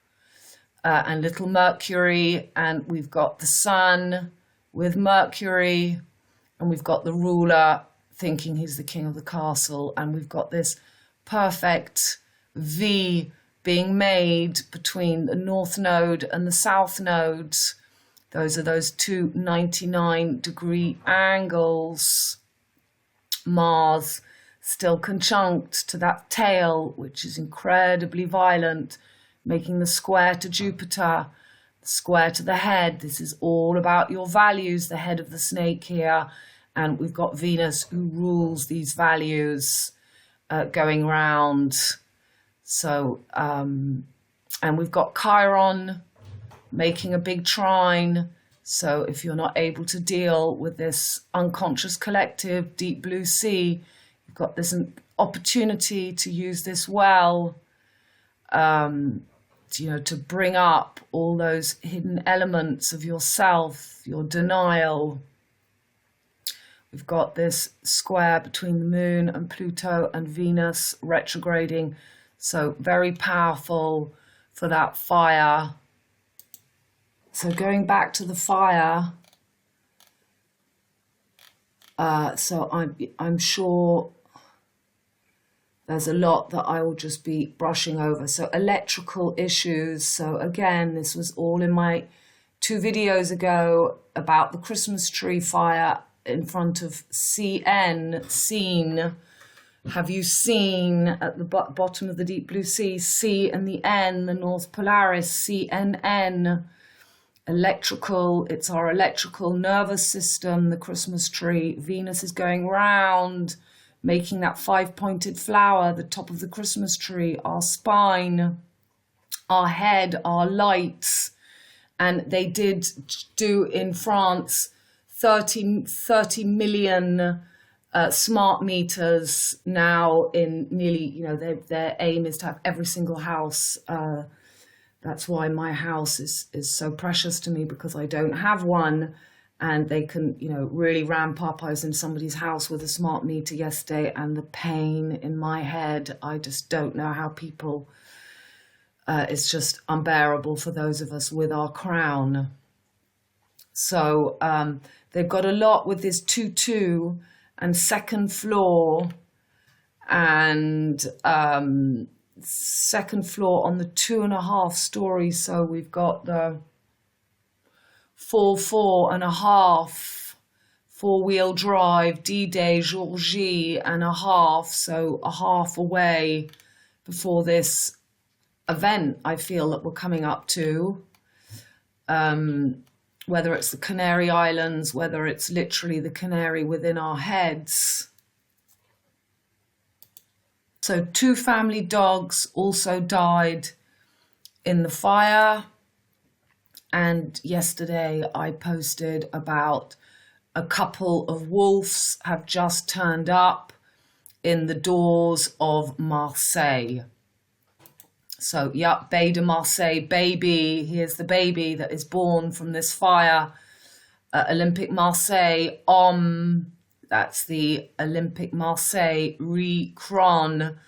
and little Mercury, and we've got the Sun with Mercury, and we've got the ruler thinking he's the king of the castle, and we've got this perfect V being made between the North Node and the South Node. Those are those 2 99-degree angles. Mars still conjunct to that tail, which is incredibly violent, making the square to Jupiter, the square to the head. This is all about your values, the head of the snake here. And we've got Venus who rules these values going round. So, and we've got Chiron making a big trine. So if you're not able to deal with this unconscious collective, deep blue sea, you've got this opportunity to use this well, to bring up all those hidden elements of yourself, your denial. We've got this square between the moon and Pluto and Venus retrograding. So very powerful for that fire. So going back to the fire, so I'm sure there's a lot that I will just be brushing over. So electrical issues. So again, this was all in my 2 videos ago about the Christmas tree fire in front of CN, seen. Have you seen at the bottom of the deep blue sea, C and the N, the North Polaris, CNN. Electrical, it's our electrical nervous system, the Christmas tree. Venus is going round, making that 5-pointed flower, the top of the Christmas tree, our spine, our head, our lights. And they did do in France 30 million smart meters now in nearly, their aim is to have every single house. That's why my house is so precious to me, because I don't have one, and they can, really ramp up. I was in somebody's house with a smart meter yesterday, and the pain in my head, I just don't know how people, it's just unbearable for those of us with our crown. So they've got a lot with this 2-2 and second floor, and second floor on the 2.5 stories. So we've got the 4.5 4-wheel drive, D-Day, Jour J, and a half. So a half away before this event I feel that we're coming up to. Whether it's the Canary Islands, whether it's literally the canary within our heads. So 2 family dogs also died in the fire. And yesterday I posted about a couple of wolves have just turned up in the doors of Marseille. So, Bay de Marseille, baby, here's the baby that is born from this fire. Olympic Marseille, that's the Olympic Marseille, Recron,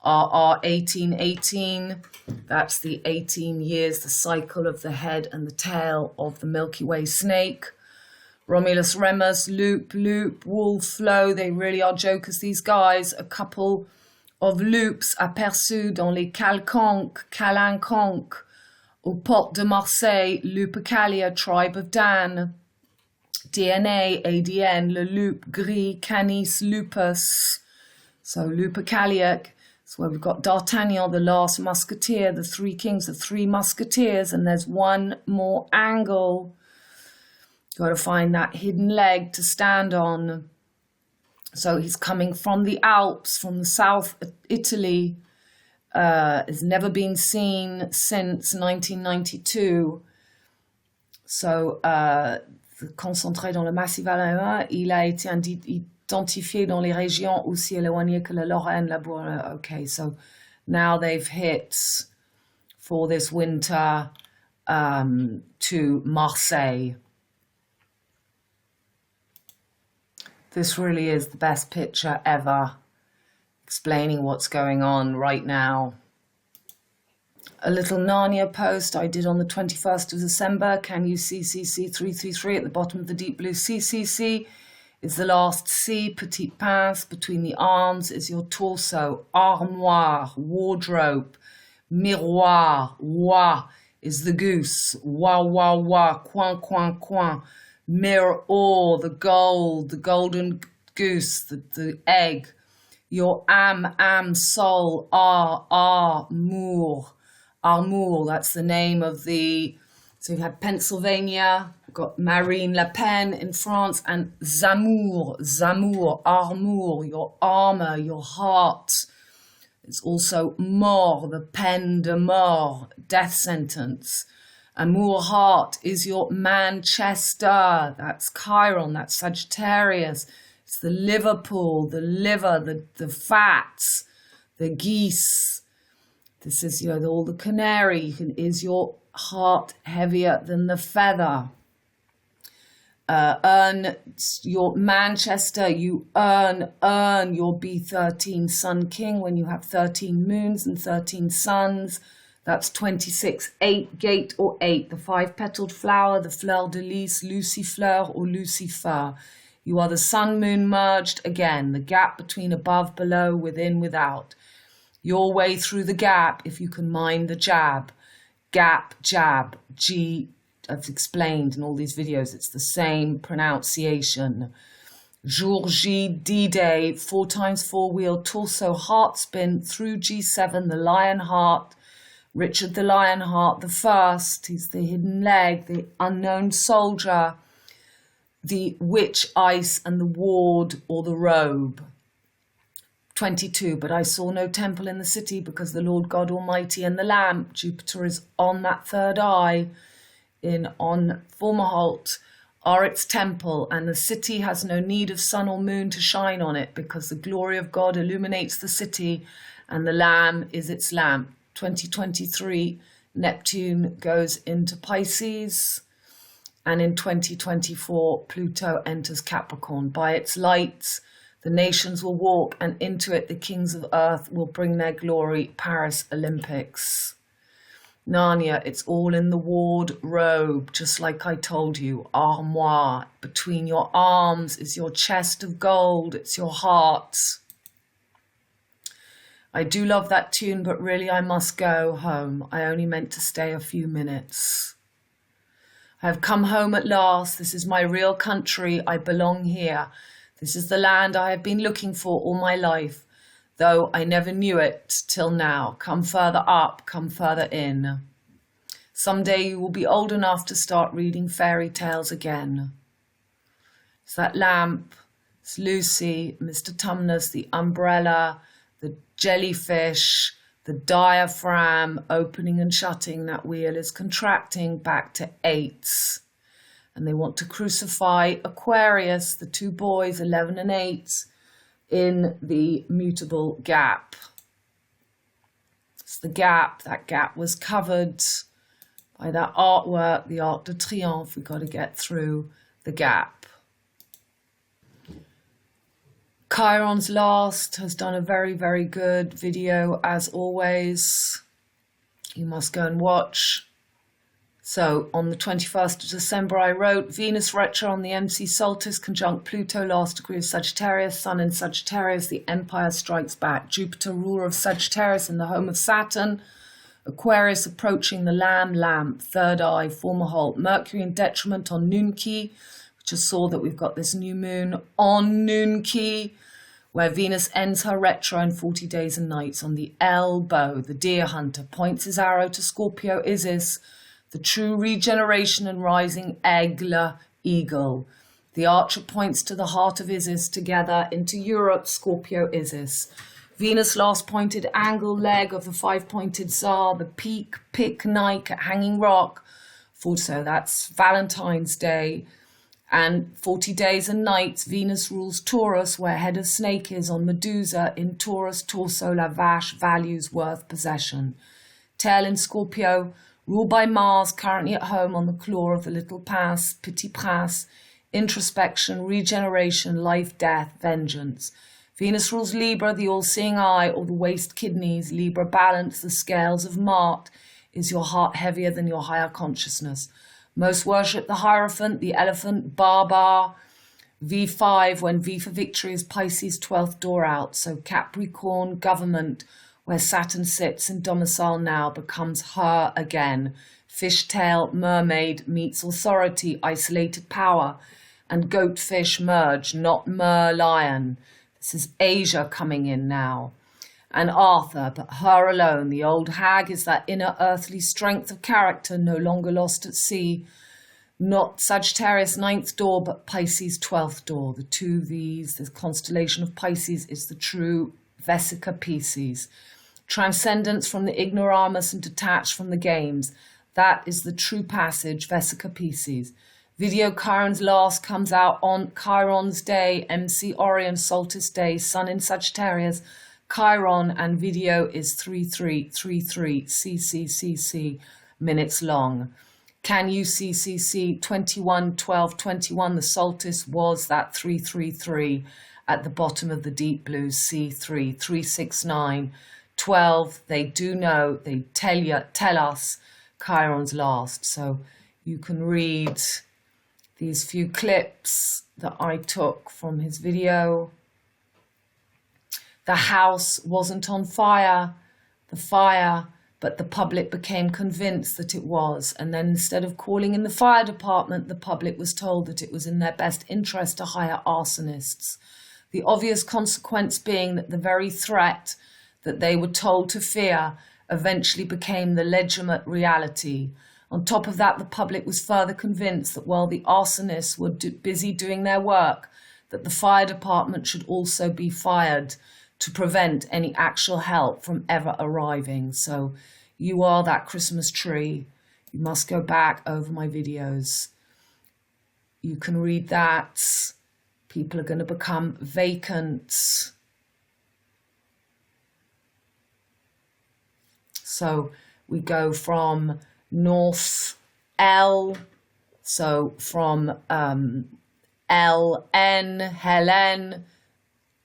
RR 1818. That's the 18 years, the cycle of the head and the tail of the Milky Way snake. Romulus, Remus, Loop, Wolf, Flow, they really are jokers, these guys. A couple of loops aperçus dans les calanconques, aux portes de Marseille, Lupercalia, tribe of Dan, DNA, ADN, le loop, gris, canis, lupus. So Lupercalia, that's where we've got D'Artagnan, the last musketeer, the 3 kings, the 3 musketeers, and there's one more angle. Got to find that hidden leg to stand on. So he's coming from the Alps, from the south of Italy. Has never been seen since 1992. So, concentré dans le massif alpin, il a été identifié dans les régions aussi éloignées que la Lorraine, la Bourgogne. Okay, so now they've hit for this winter to Marseille. This really is the best picture ever, explaining what's going on right now. A little Narnia post I did on the 21st of December. Can you see CC 333 at the bottom of the deep blue? CCC is the last C, petite pince, between the arms is your torso. Armoire, wardrobe. Miroir, wa is the goose. Wa, wa, wa, coin, coin, coin. Mirror, the gold, the golden goose, the egg. Your am, soul, Amour, that's the name of the, so you've had Pennsylvania, got Marine Le Pen in France, and Zamour, Armour, your armor, your heart. It's also mort, the peine de mort, death sentence. Amour heart is your Manchester, that's Chiron, that's Sagittarius. It's the Liverpool, the liver, the fats, the geese. This is, all the Canary. Is your heart heavier than the feather? Earn your Manchester, you earn your B13 Sun King when you have 13 moons and 13 suns. That's 26, 8 gate or 8, the 5-petaled flower, the fleur de lis, lucifleur or lucifer. You are the sun moon merged again, the gap between above, below, within, without. Your way through the gap, if you can mind the jab. Gap, jab, G, I've explained in all these videos, it's the same pronunciation. Jour J, D-Day, 4 times 4-wheel torso, heart spin through G7, the lion heart. Richard the Lionheart the First, he's the hidden leg, the unknown soldier, the witch ice and the ward or the robe. 22, but I saw no temple in the city because the Lord God Almighty and the lamp, Jupiter is on that third eye on Fomalhaut, are its temple, and the city has no need of sun or moon to shine on it because the glory of God illuminates the city and the lamb is its lamp. 2023, Neptune goes into Pisces, and in 2024, Pluto enters Capricorn. By its lights, the nations will walk, and into it the kings of earth will bring their glory. Paris Olympics. Narnia, it's all in the wardrobe, just like I told you. Armoire, between your arms is your chest of gold, it's your heart. I do love that tune, but really I must go home. I only meant to stay a few minutes. I have come home at last. This is my real country. I belong here. This is the land I have been looking for all my life, though I never knew it till now. Come further up, come further in. Someday you will be old enough to start reading fairy tales again. It's that lamp, it's Lucy, Mr. Tumnus, the umbrella, the jellyfish, the diaphragm opening and shutting. That wheel is contracting back to 8. And they want to crucify Aquarius, the 2 boys, 11 and 8, in the mutable gap. It's the gap. That gap was covered by that artwork, the Arc de Triomphe. We've got to get through the gap. Chiron's Last has done a very, very good video, as always. You must go and watch. So on the 21st of December, I wrote, Venus retro on the MC Solstice, conjunct Pluto, last degree of Sagittarius, Sun in Sagittarius, the Empire strikes back. Jupiter, ruler of Sagittarius, in the home of Saturn. Aquarius approaching the lamp, third eye, Fomalhaut. Mercury in detriment on NUNKI. Just saw that we've got this new moon on NUNKI, where Venus ends her retro in 40 days and nights. On the elbow, the deer hunter points his arrow to Scorpio Isis, the true regeneration and rising Aigle eagle. The archer points to the heart of Isis, together into Europe, Scorpio Isis. Venus last pointed angle leg of the 5-pointed Tsar, the peak, pick, Nike at Hanging Rock. So that's Valentine's Day. And 40 days and nights, Venus rules Taurus, where head of snake is on Medusa. In Taurus, torso, la vache, values, worth, possession. Tail in Scorpio, ruled by Mars, currently at home on the claw of the little prince, petit prince. Introspection, regeneration, life, death, vengeance. Venus rules Libra, the all-seeing eye, or the waste kidneys. Libra balance, the scales of Marte. Is your heart heavier than your higher consciousness? Most worship the Hierophant, the elephant, Baba. V5, when V for victory is Pisces' 12th door out. So Capricorn, government, where Saturn sits in domicile now, becomes her again. Fishtail, mermaid, meets authority, isolated power. And goatfish merge, not lion. This is Asia coming in now. And Arthur, but her alone. The old hag is that inner earthly strength of character, no longer lost at sea. Not Sagittarius 9th door, but Pisces 12th door. The two V's, the constellation of Pisces is the true Vesica Pisces. Transcendence from the ignoramus and detached from the games. That is the true passage, Vesica Pisces. Video Chiron's last comes out on Chiron's day, MC Orion, Solstice day, Sun in Sagittarius, Chiron, and video is 3333 CCCC minutes long. Can you CCC 21 12 21? The solstice was that 333 at the bottom of the deep blue C3 369 12. They do know, they tell us Chiron's last. So you can read these few clips that I took from his video. The house wasn't on fire, but the public became convinced that it was. And then instead of calling in the fire department, the public was told that it was in their best interest to hire arsonists. The obvious consequence being that the very threat that they were told to fear eventually became the legitimate reality. On top of that, the public was further convinced that while the arsonists were busy doing their work, that the fire department should also be fired to prevent any actual help from ever arriving. So you are that Christmas tree. You must go back over my videos. You can read that. People are going to become vacant. So we go from North L, so from LN, Helen,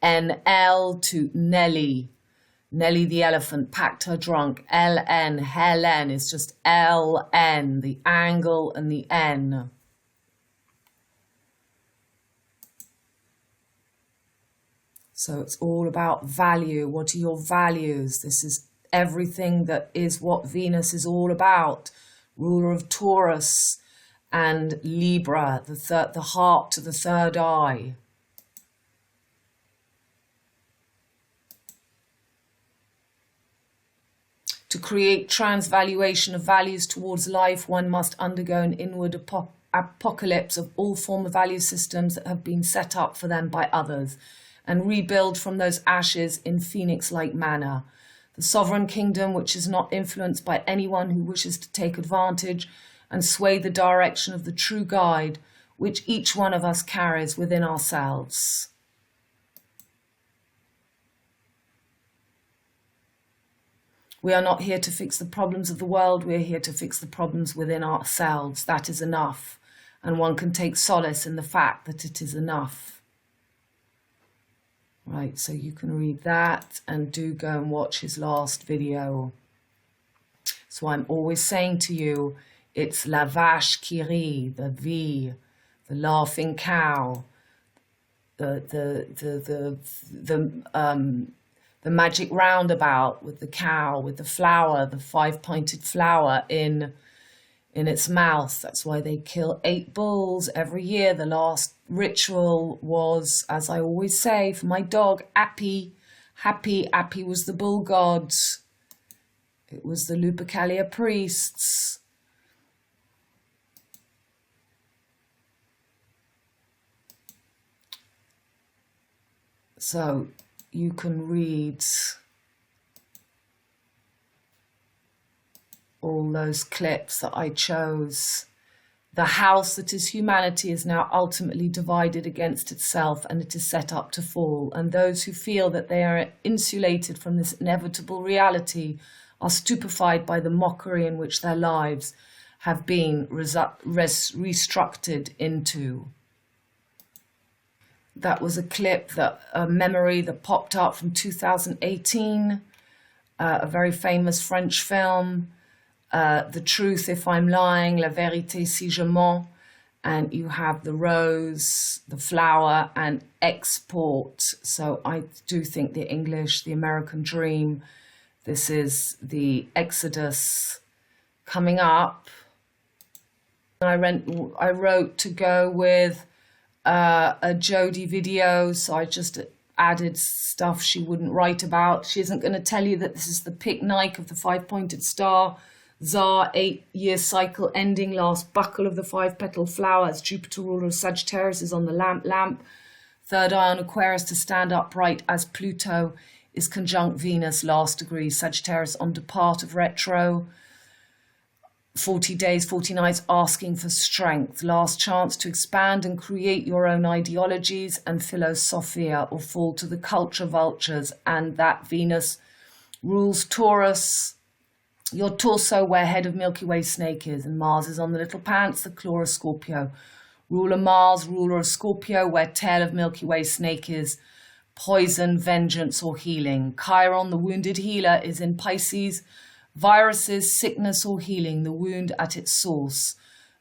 NL to Nelly. Nelly the elephant packed her trunk. LN, Helen is just LN, the angle and the N. So it's all about value. What are your values? This is everything that is what Venus is all about. Ruler of Taurus and Libra, the heart to the third eye. To create transvaluation of values towards life, one must undergo an inward apocalypse of all former value systems that have been set up for them by others, and rebuild from those ashes in phoenix-like manner. The sovereign kingdom, which is not influenced by anyone who wishes to take advantage and sway the direction of the true guide, which each one of us carries within ourselves. We are not here to fix the problems of the world. We are here to fix the problems within ourselves. That is enough. And one can take solace in the fact that it is enough. Right, so you can read that and do go and watch his last video. So I'm always saying to you, it's la vache qui rit, the V, the laughing cow, the magic roundabout with the cow, with the flower, the 5-pointed flower in its mouth. That's why they kill 8 bulls every year. The last ritual was, as I always say, for my dog, Appy. Appy was the bull god. It was the Lupercalia priests. So you can read all those clips that I chose. The house that is humanity is now ultimately divided against itself, and it is set up to fall. And those who feel that they are insulated from this inevitable reality are stupefied by the mockery in which their lives have been restructured into. That was a clip, a memory that popped up from 2018, a very famous French film. The Truth If I'm Lying, La Vérité Si Je Mens, and you have the rose, the flower, and export. So I do think the English, the American dream, this is the Exodus coming up. I wrote to go with a Jodie video, so I just added stuff she wouldn't write about. She isn't going to tell you that this is the pick Nike of the 5-pointed star. Tsar 8-year cycle ending, last buckle of the 5-petal flower as Jupiter ruler of Sagittarius is on the lamp. Third eye on Aquarius to stand upright as Pluto is conjunct Venus, last degree. Sagittarius on depart of retro. 40 days, 40 nights asking for strength. Last chance to expand and create your own ideologies and philosophia, or fall to the culture vultures. And that Venus rules Taurus, your torso where head of Milky Way snake is, and Mars is on the little pants, the claw of Scorpio. Ruler Mars, ruler of Scorpio, where tail of Milky Way snake is, poison, vengeance, or healing. Chiron, the wounded healer, is in Pisces. Viruses, sickness, or healing, the wound at its source.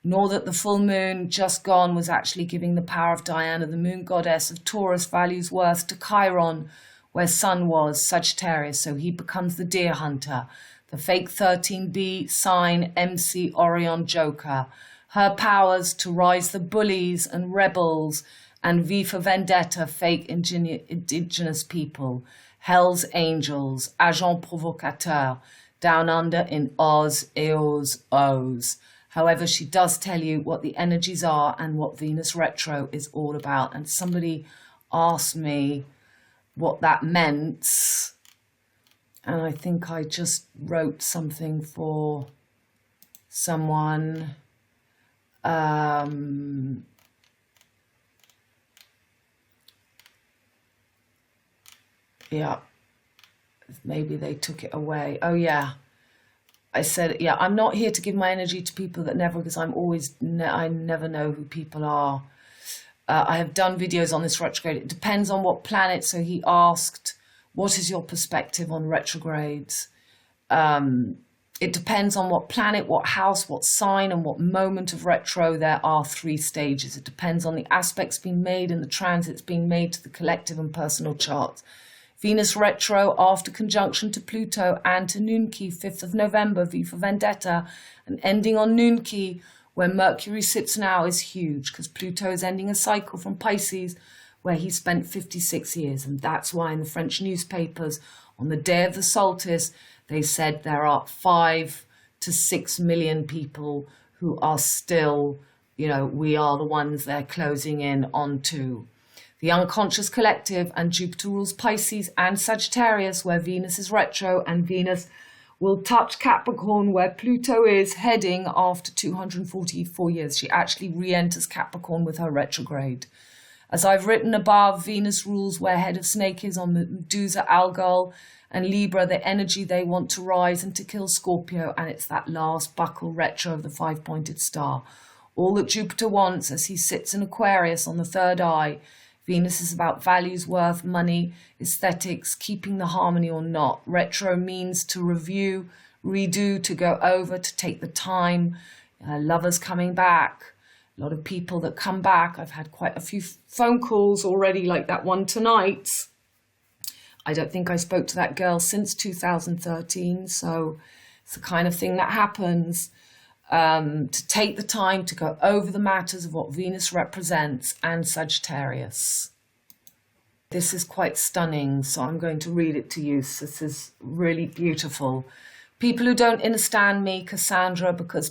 Nor that the full moon just gone was actually giving the power of Diana, the moon goddess of Taurus, values worth to Chiron, where Sun was, Sagittarius, so he becomes the deer hunter. The fake 13B sign, MC Orion Joker. Her powers to rise the bullies and rebels, and V for Vendetta, fake indigenous people. Hell's angels, agent provocateur, down under in Oz, Eos, O's. However, she does tell you what the energies are and what Venus retro is all about. And somebody asked me what that meant. And I think I just wrote something for someone. Yeah, maybe they took it away. Oh yeah, I said, yeah, I'm not here to give my energy to people that never, because I never know who people are. I have done videos on this retrograde. It depends on what planet. So he asked, what is your perspective on retrogrades? It depends on what planet, what house, what sign, and what moment of retro. There are 3 stages. It depends on the aspects being made and the transits being made to the collective and personal charts. Venus retro after conjunction to Pluto and to NUNKI, 5th of November, V for Vendetta, and ending on NUNKI, where Mercury sits now, is huge, because Pluto is ending a cycle from Pisces, where he spent 56 years. And that's why in the French newspapers, on the day of the solstice, they said there are 5 to 6 million people who are still, we are the ones they're closing in onto. The unconscious collective, and Jupiter rules Pisces and Sagittarius, where Venus is retro, and Venus will touch Capricorn, where Pluto is heading after 244 years. She actually re-enters Capricorn with her retrograde. As I've written above, Venus rules where head of snake is on Medusa, Algol, and Libra, the energy they want to rise and to kill Scorpio, and it's that last buckle retro of the 5-pointed star. All that Jupiter wants as he sits in Aquarius on the 3rd eye. Venus is about values, worth, money, aesthetics, keeping the harmony or not. Retro means to review, redo, to go over, to take the time. Lovers coming back. A lot of people that come back. I've had quite a few phone calls already, like that one tonight. I don't think I spoke to that girl since 2013, so it's the kind of thing that happens. To take the time to go over the matters of what Venus represents and Sagittarius. This is quite stunning, so I'm going to read it to you. So this is really beautiful. People who don't understand me, Cassandra, because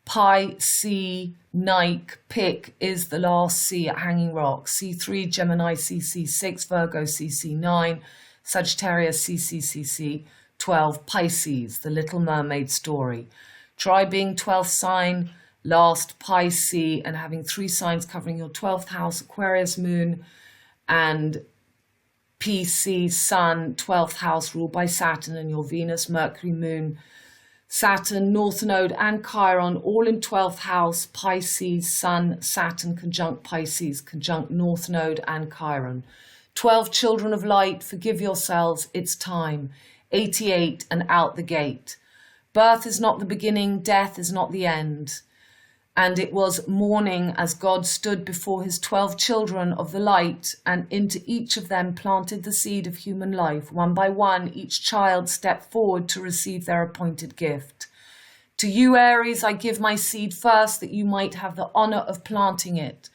Pi, C, Nike, Pick is the last C at Hanging Rock. C3, Gemini, CC6, Virgo, CC9, Sagittarius, CCCC, 12, Pisces, the Little Mermaid story. Try being 12th sign, last, Pi C, and having 3 signs covering your 12th house, Aquarius Moon, and PC Sun, 12th house ruled by Saturn, and your Venus, Mercury, Moon, Saturn, North Node and Chiron, all in 12th house, Pisces, Sun, Saturn, conjunct Pisces, conjunct North Node and Chiron. 12 children of light, forgive yourselves, it's time. 88 and out the gate. Birth is not the beginning, death is not the end. And it was morning as God stood before his 12 children of the light, and into each of them planted the seed of human life. One by one, each child stepped forward to receive their appointed gift. To you, Aries, I give my seed first, that you might have the honor of planting it.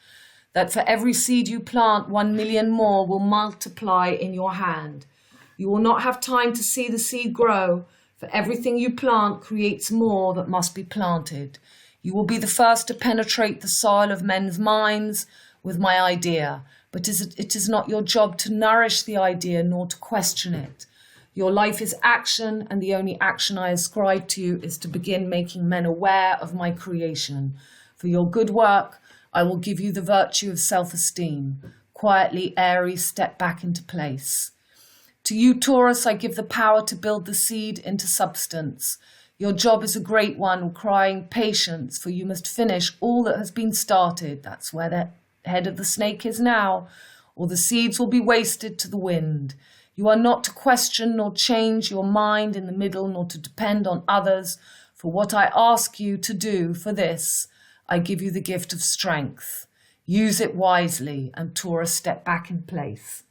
That for every seed you plant, 1 million more will multiply in your hand. You will not have time to see the seed grow, for everything you plant creates more that must be planted. You will be the first to penetrate the soil of men's minds with my idea, but it is not your job to nourish the idea nor to question it. Your life is action, and the only action I ascribe to you is to begin making men aware of my creation. For your good work, I will give you the virtue of self-esteem. Quietly, Aries, step back into place. To you, Taurus, I give the power to build the seed into substance. Your job is a great one, requiring patience, for you must finish all that has been started. That's where the head of the snake is now, or the seeds will be wasted to the wind. You are not to question nor change your mind in the middle, nor to depend on others. For what I ask you to do for this, I give you the gift of strength. Use it wisely, and Taurus, step back in place.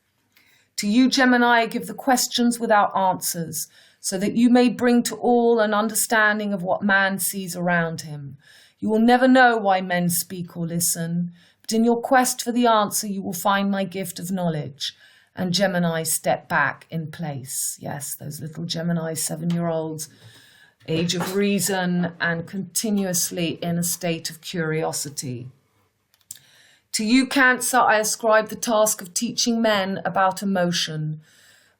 To you, Gemini, I give the questions without answers, so that you may bring to all an understanding of what man sees around him. You will never know why men speak or listen, but in your quest for the answer, you will find my gift of knowledge. And Gemini, step back in place. Yes, those little Gemini 7-year-olds, age of reason, and continuously in a state of curiosity. To you, Cancer, I ascribe the task of teaching men about emotion.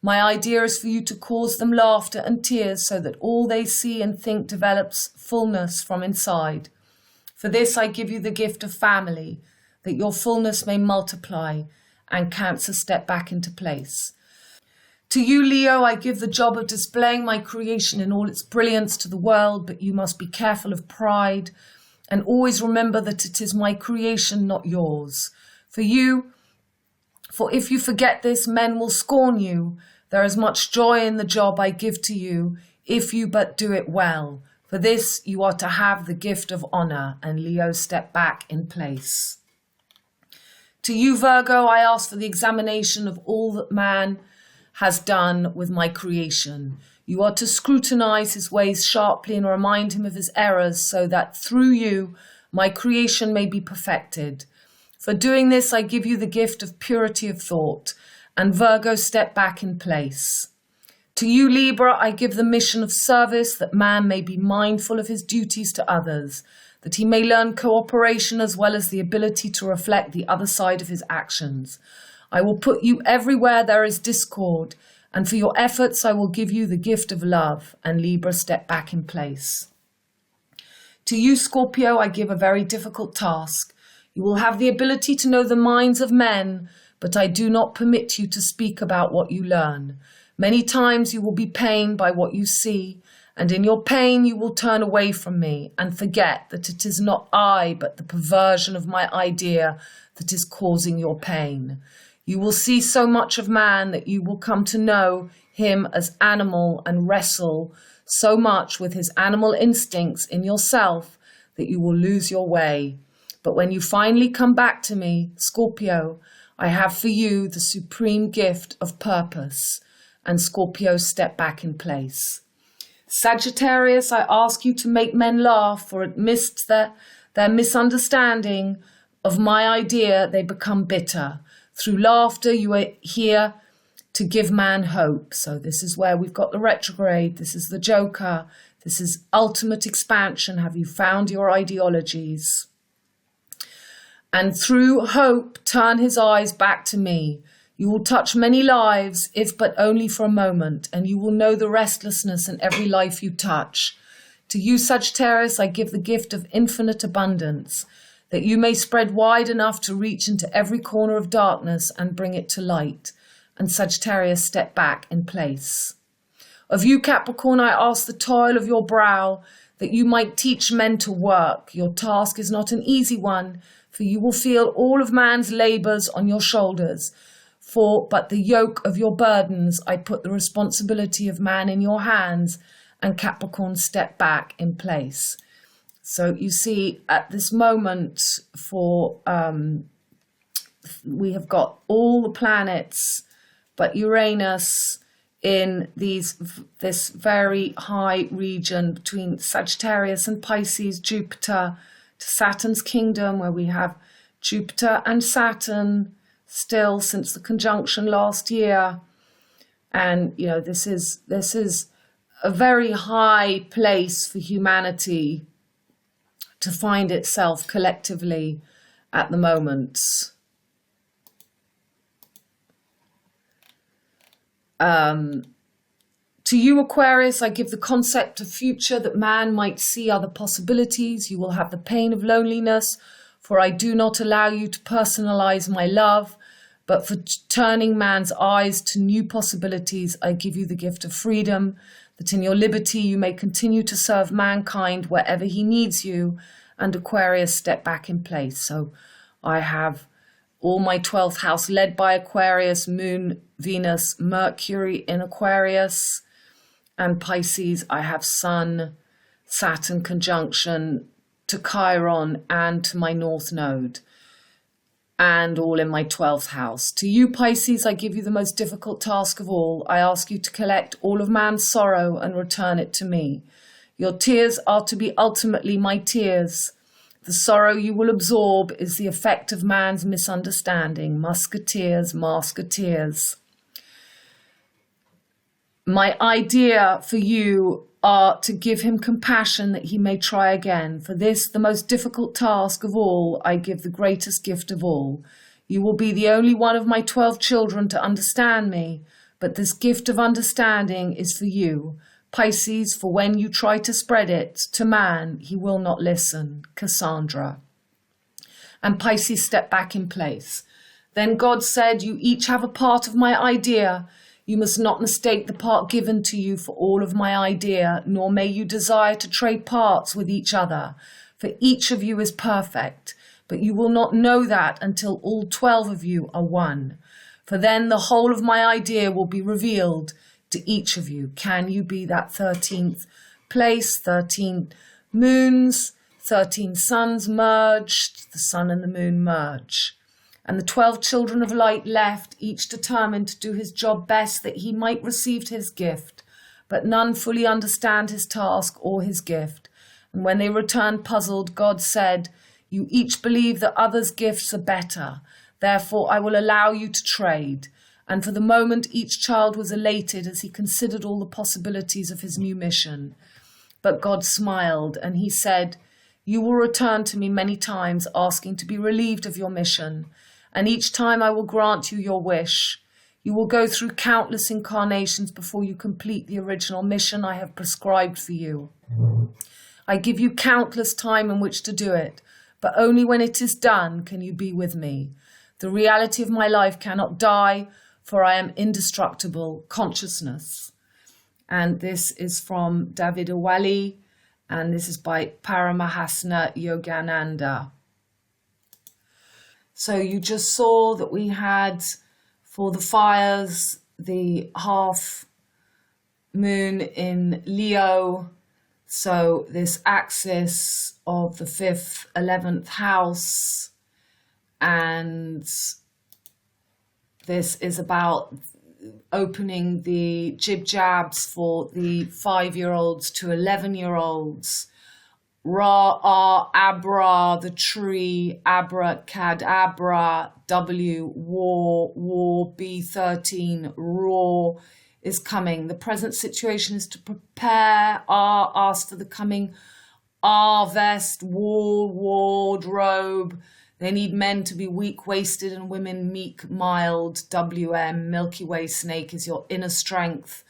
My idea is for you to cause them laughter and tears so that all they see and think develops fullness from inside. For this, I give you the gift of family, that your fullness may multiply, and Cancer, step back into place. To you, Leo, I give the job of displaying my creation in all its brilliance to the world, but you must be careful of pride, and always remember that it is my creation, not yours. For if you forget this, men will scorn you. There is much joy in the job I give to you, if you but do it well. For this, you are to have the gift of honor, and Leo, step back in place. To you, Virgo, I ask for the examination of all that man has done with my creation. You are to scrutinize his ways sharply and remind him of his errors, so that through you, my creation may be perfected. For doing this, I give you the gift of purity of thought, and Virgo, step back in place. To you, Libra, I give the mission of service, that man may be mindful of his duties to others, that he may learn cooperation as well as the ability to reflect the other side of his actions. I will put you everywhere there is discord, and for your efforts I will give you the gift of love, and Libra, step back in place. To you, Scorpio, I give a very difficult task. You will have the ability to know the minds of men, but I do not permit you to speak about what you learn. Many times you will be pained by what you see, and in your pain you will turn away from me and forget that it is not I, but the perversion of my idea that is causing your pain. You will see so much of man that you will come to know him as animal and wrestle so much with his animal instincts in yourself that you will lose your way. But when you finally come back to me, Scorpio, I have for you the supreme gift of purpose. And Scorpio, step back in place. Sagittarius, I ask you to make men laugh, for amidst their misunderstanding of my idea, they become bitter. Through laughter, you are here to give man hope. So this is where we've got the retrograde. This is the Joker. This is ultimate expansion. Have you found your ideologies? And through hope, turn his eyes back to me. You will touch many lives, if but only for a moment, and you will know the restlessness in every life you touch. To you, Sagittarius, I give the gift of infinite abundance, that you may spread wide enough to reach into every corner of darkness and bring it to light. And Sagittarius, step back in place. Of you, Capricorn, I ask the toil of your brow, that you might teach men to work. Your task is not an easy one, for you will feel all of man's labours on your shoulders. For but the yoke of your burdens, I put the responsibility of man in your hands, and Capricorn, step back in place. So you see, at this moment, we have got all the planets, but Uranus in this very high region between Sagittarius and Pisces, Jupiter, to Saturn's kingdom, where we have Jupiter and Saturn still since the conjunction last year. And, you know, this is a very high place for humanity to find itself collectively at the moment. To you, Aquarius, I give the concept of future, that man might see other possibilities. You will have the pain of loneliness, for I do not allow you to personalize my love, but for turning man's eyes to new possibilities, I give you the gift of freedom, that in your liberty you may continue to serve mankind wherever he needs you. And Aquarius, step back in place. So I have all my 12th house led by Aquarius, Moon, Venus, Mercury in Aquarius. And Pisces, I have Sun, Saturn conjunction to Chiron and to my North Node, and all in my 12th house. To you, Pisces, I give you the most difficult task of all. I ask you to collect all of man's sorrow and return it to me. Your tears are to be ultimately my tears. The sorrow you will absorb is the effect of man's misunderstanding. Musketeers, masketeers. My idea for you are to give him compassion that he may try again. For this, the most difficult task of all, I give the greatest gift of all. You will be the only one of my 12 children to understand me, but this gift of understanding is for you, Pisces, for when you try to spread it to man, he will not listen. Cassandra. And Pisces stepped back in place. Then God said, you each have a part of my idea. You must not mistake the part given to you for all of my idea, nor may you desire to trade parts with each other, for each of you is perfect, but you will not know that until all 12 of you are one. For then the whole of my idea will be revealed to each of you. Can you be that 13th place, 13 moons, 13 suns merged, the sun and the moon merge? And the 12 children of light left, each determined to do his job best, that he might receive his gift. But none fully understand his task or his gift. And when they returned puzzled, God said, you each believe that others' gifts are better. Therefore, I will allow you to trade. And for the moment, each child was elated as he considered all the possibilities of his new mission. But God smiled, and he said, you will return to me many times, asking to be relieved of your mission. And each time I will grant you your wish. You will go through countless incarnations before you complete the original mission I have prescribed for you. I give you countless time in which to do it, but only when it is done can you be with me. The reality of my life cannot die, for I am indestructible consciousness. And this is from David Awali, and this is by Paramahasana Yogananda. So you just saw that we had, for the fires, the half moon in Leo. So this axis of the 5th, 11th house. And this is about opening the jib jabs for the 5-year-olds to 11-year-olds. Ra, ah, abra, the tree, abracadabra, W, war, B13, raw, is coming. The present situation is to prepare our ass for the coming harvest, wardrobe. They need men to be weak-waisted and women meek, mild. WM, Milky Way snake is your inner strength.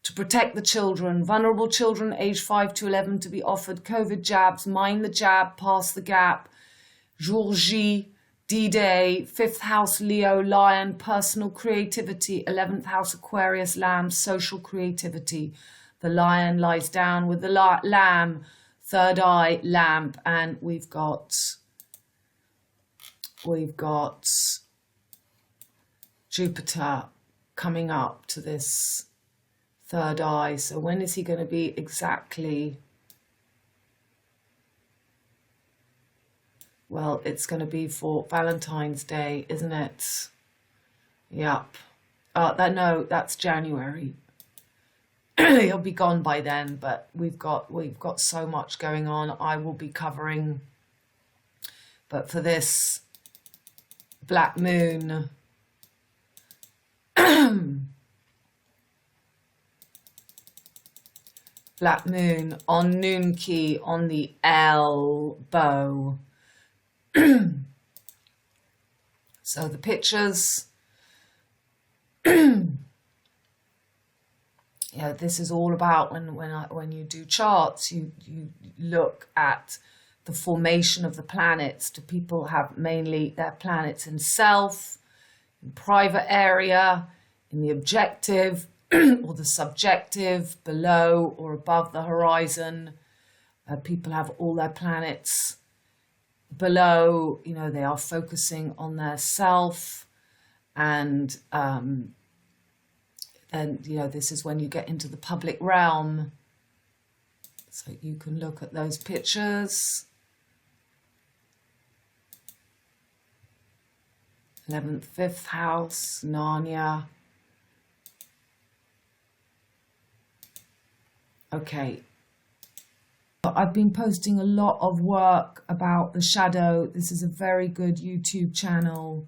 To protect the children, vulnerable children aged 5 to 11 to be offered COVID jabs, mind the jab, pass the gap. Jour J, D-Day, 5th house Leo, Lion, personal creativity, 11th house Aquarius, Lamb, social creativity. The lion lies down with the lamb, third eye, lamp, and we've got Jupiter coming up to this third eye. So when is he going to be exactly? Well, it's going to be for Valentine's Day, isn't it? Yep. No, that's January. He'll be gone by then, but we've got so much going on. I will be covering, but for this Black Moon, Black Moon on NUNKI on the elbow. So the pictures, yeah, this is all about when you do charts, you look at the formation of the planets. Do people have mainly their planets in self, in private area, in the objective, or the subjective, below or above the horizon? People have all their planets below, they are focusing on their self, and then this is when you get into the public realm. So you can look at those pictures. 11th, 5th house, Narnia. Okay. I've been posting a lot of work about the shadow. This is a very good YouTube channel.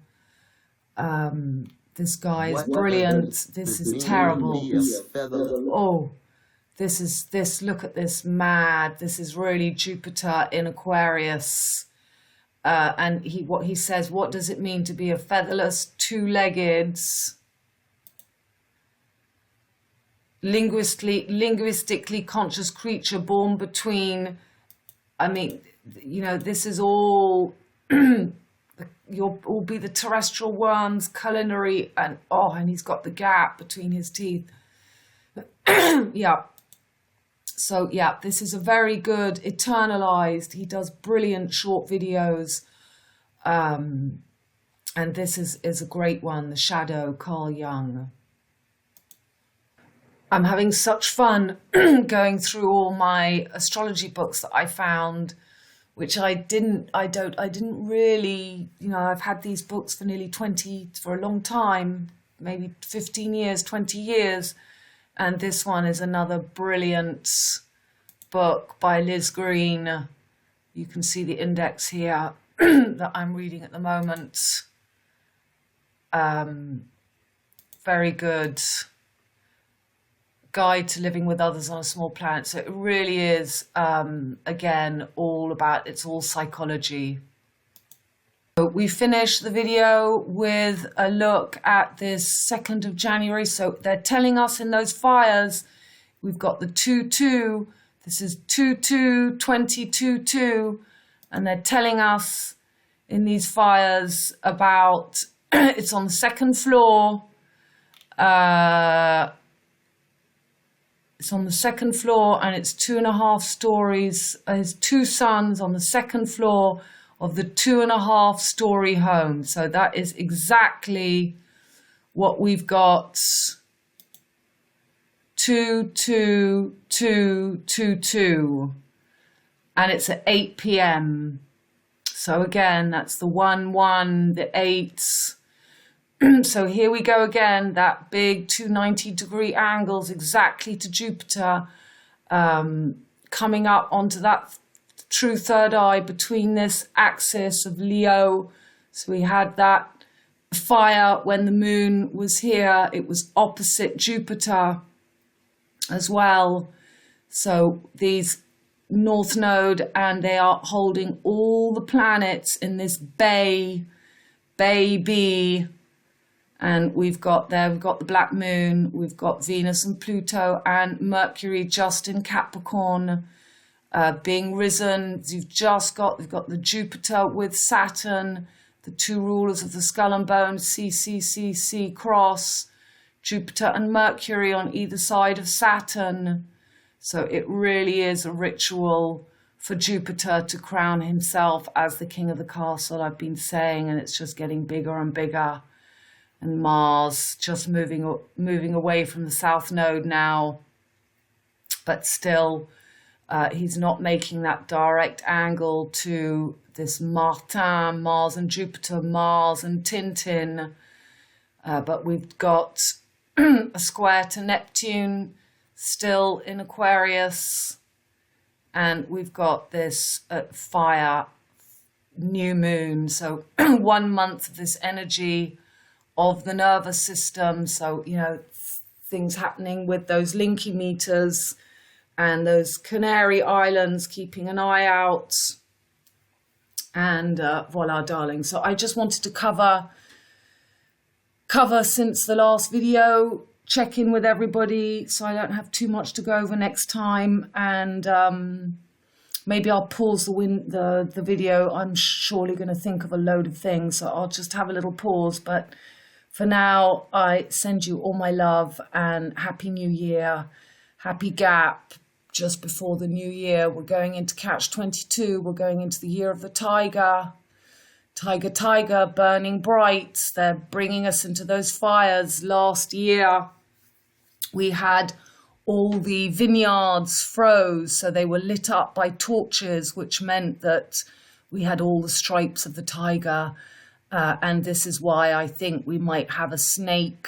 This guy is brilliant. This is terrible. Look at this, mad. This is really Jupiter in Aquarius. And what he says, what does it mean to be a featherless, two-legged, linguistically conscious creature born between, this is all, you'll all be the terrestrial worms, culinary, and he's got the gap between his teeth. Yeah. So yeah, this is a very good, eternalized. He does brilliant short videos. And this is a great one, The Shadow, Carl Jung. I'm having such fun going through all my astrology books that I found, which I didn't really, I've had these books for for a long time, maybe 15 years, 20 years. And this one is another brilliant book by Liz Green. You can see the index here that I'm reading at the moment. Very good guide to living with others on a small planet. So it really is, again, it's all psychology. So we finished the video with a look at this 2nd of January. So they're telling us in those fires, we've got the 2-2. This is 2-2-20-2-2. And they're telling us in these fires about, it's on the 2nd floor. It's on the 2nd floor and it's 2.5 stories. His 2 sons on the 2nd floor of the 2.5-story home. So that is exactly what we've got. 2-2-2-2-2. And it's at 8 p.m. So again, that's the 1-1, the 8s. So here we go again, that big 290-degree angles exactly to Jupiter, coming up onto that true third eye between this axis of Leo. So we had that fire when the moon was here. It was opposite Jupiter as well. So these North Node, and they are holding all the planets in this baby. And we've got the Black Moon, we've got Venus and Pluto and Mercury just in Capricorn being risen. We've got the Jupiter with Saturn, the two rulers of the skull and bones, CCCC cross, Jupiter and Mercury on either side of Saturn. So it really is a ritual for Jupiter to crown himself as the king of the castle, I've been saying, and it's just getting bigger and bigger. And Mars just moving away from the South Node now, but still he's not making that direct angle to this Martin, Mars and Jupiter, Mars and Tintin. But we've got a square to Neptune still in Aquarius, and we've got this fire new moon. So 1 month of this energy of the nervous system. So, you know, things happening with those linky meters and those Canary Islands, keeping an eye out. And voila, darling. So I just wanted to cover since the last video, check in with everybody so I don't have too much to go over next time. And maybe I'll pause the video. I'm surely going to think of a load of things, so I'll just have a little pause. But for now, I send you all my love and Happy New Year, happy gap just before the new year. We're going into Catch 22. We're going into the year of the tiger. Tiger, burning bright. They're bringing us into those fires. Last year, we had all the vineyards froze, so they were lit up by torches, which meant that we had all the stripes of the tiger. And this is why I think we might have a snake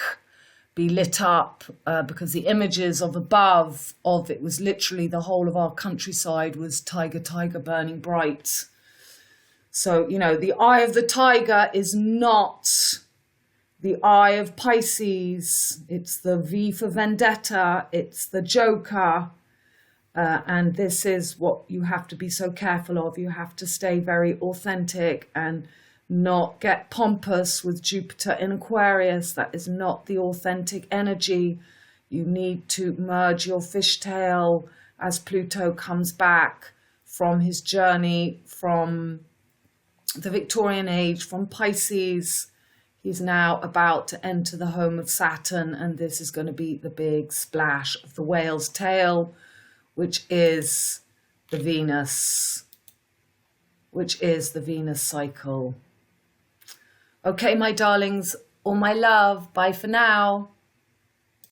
be lit up, because the images of above of it was literally the whole of our countryside was tiger burning bright. So, you know, the eye of the tiger is not the eye of Pisces. It's the V for vendetta. It's the Joker. And this is what you have to be so careful of. You have to stay very authentic and not get pompous with Jupiter in Aquarius. That is not the authentic energy. You need to merge your fishtail as Pluto comes back from his journey from the Victorian age, from Pisces. He's now about to enter the home of Saturn, and this is going to be the big splash of the whale's tail, which is the Venus cycle. Okay, my darlings, all my love. Bye for now.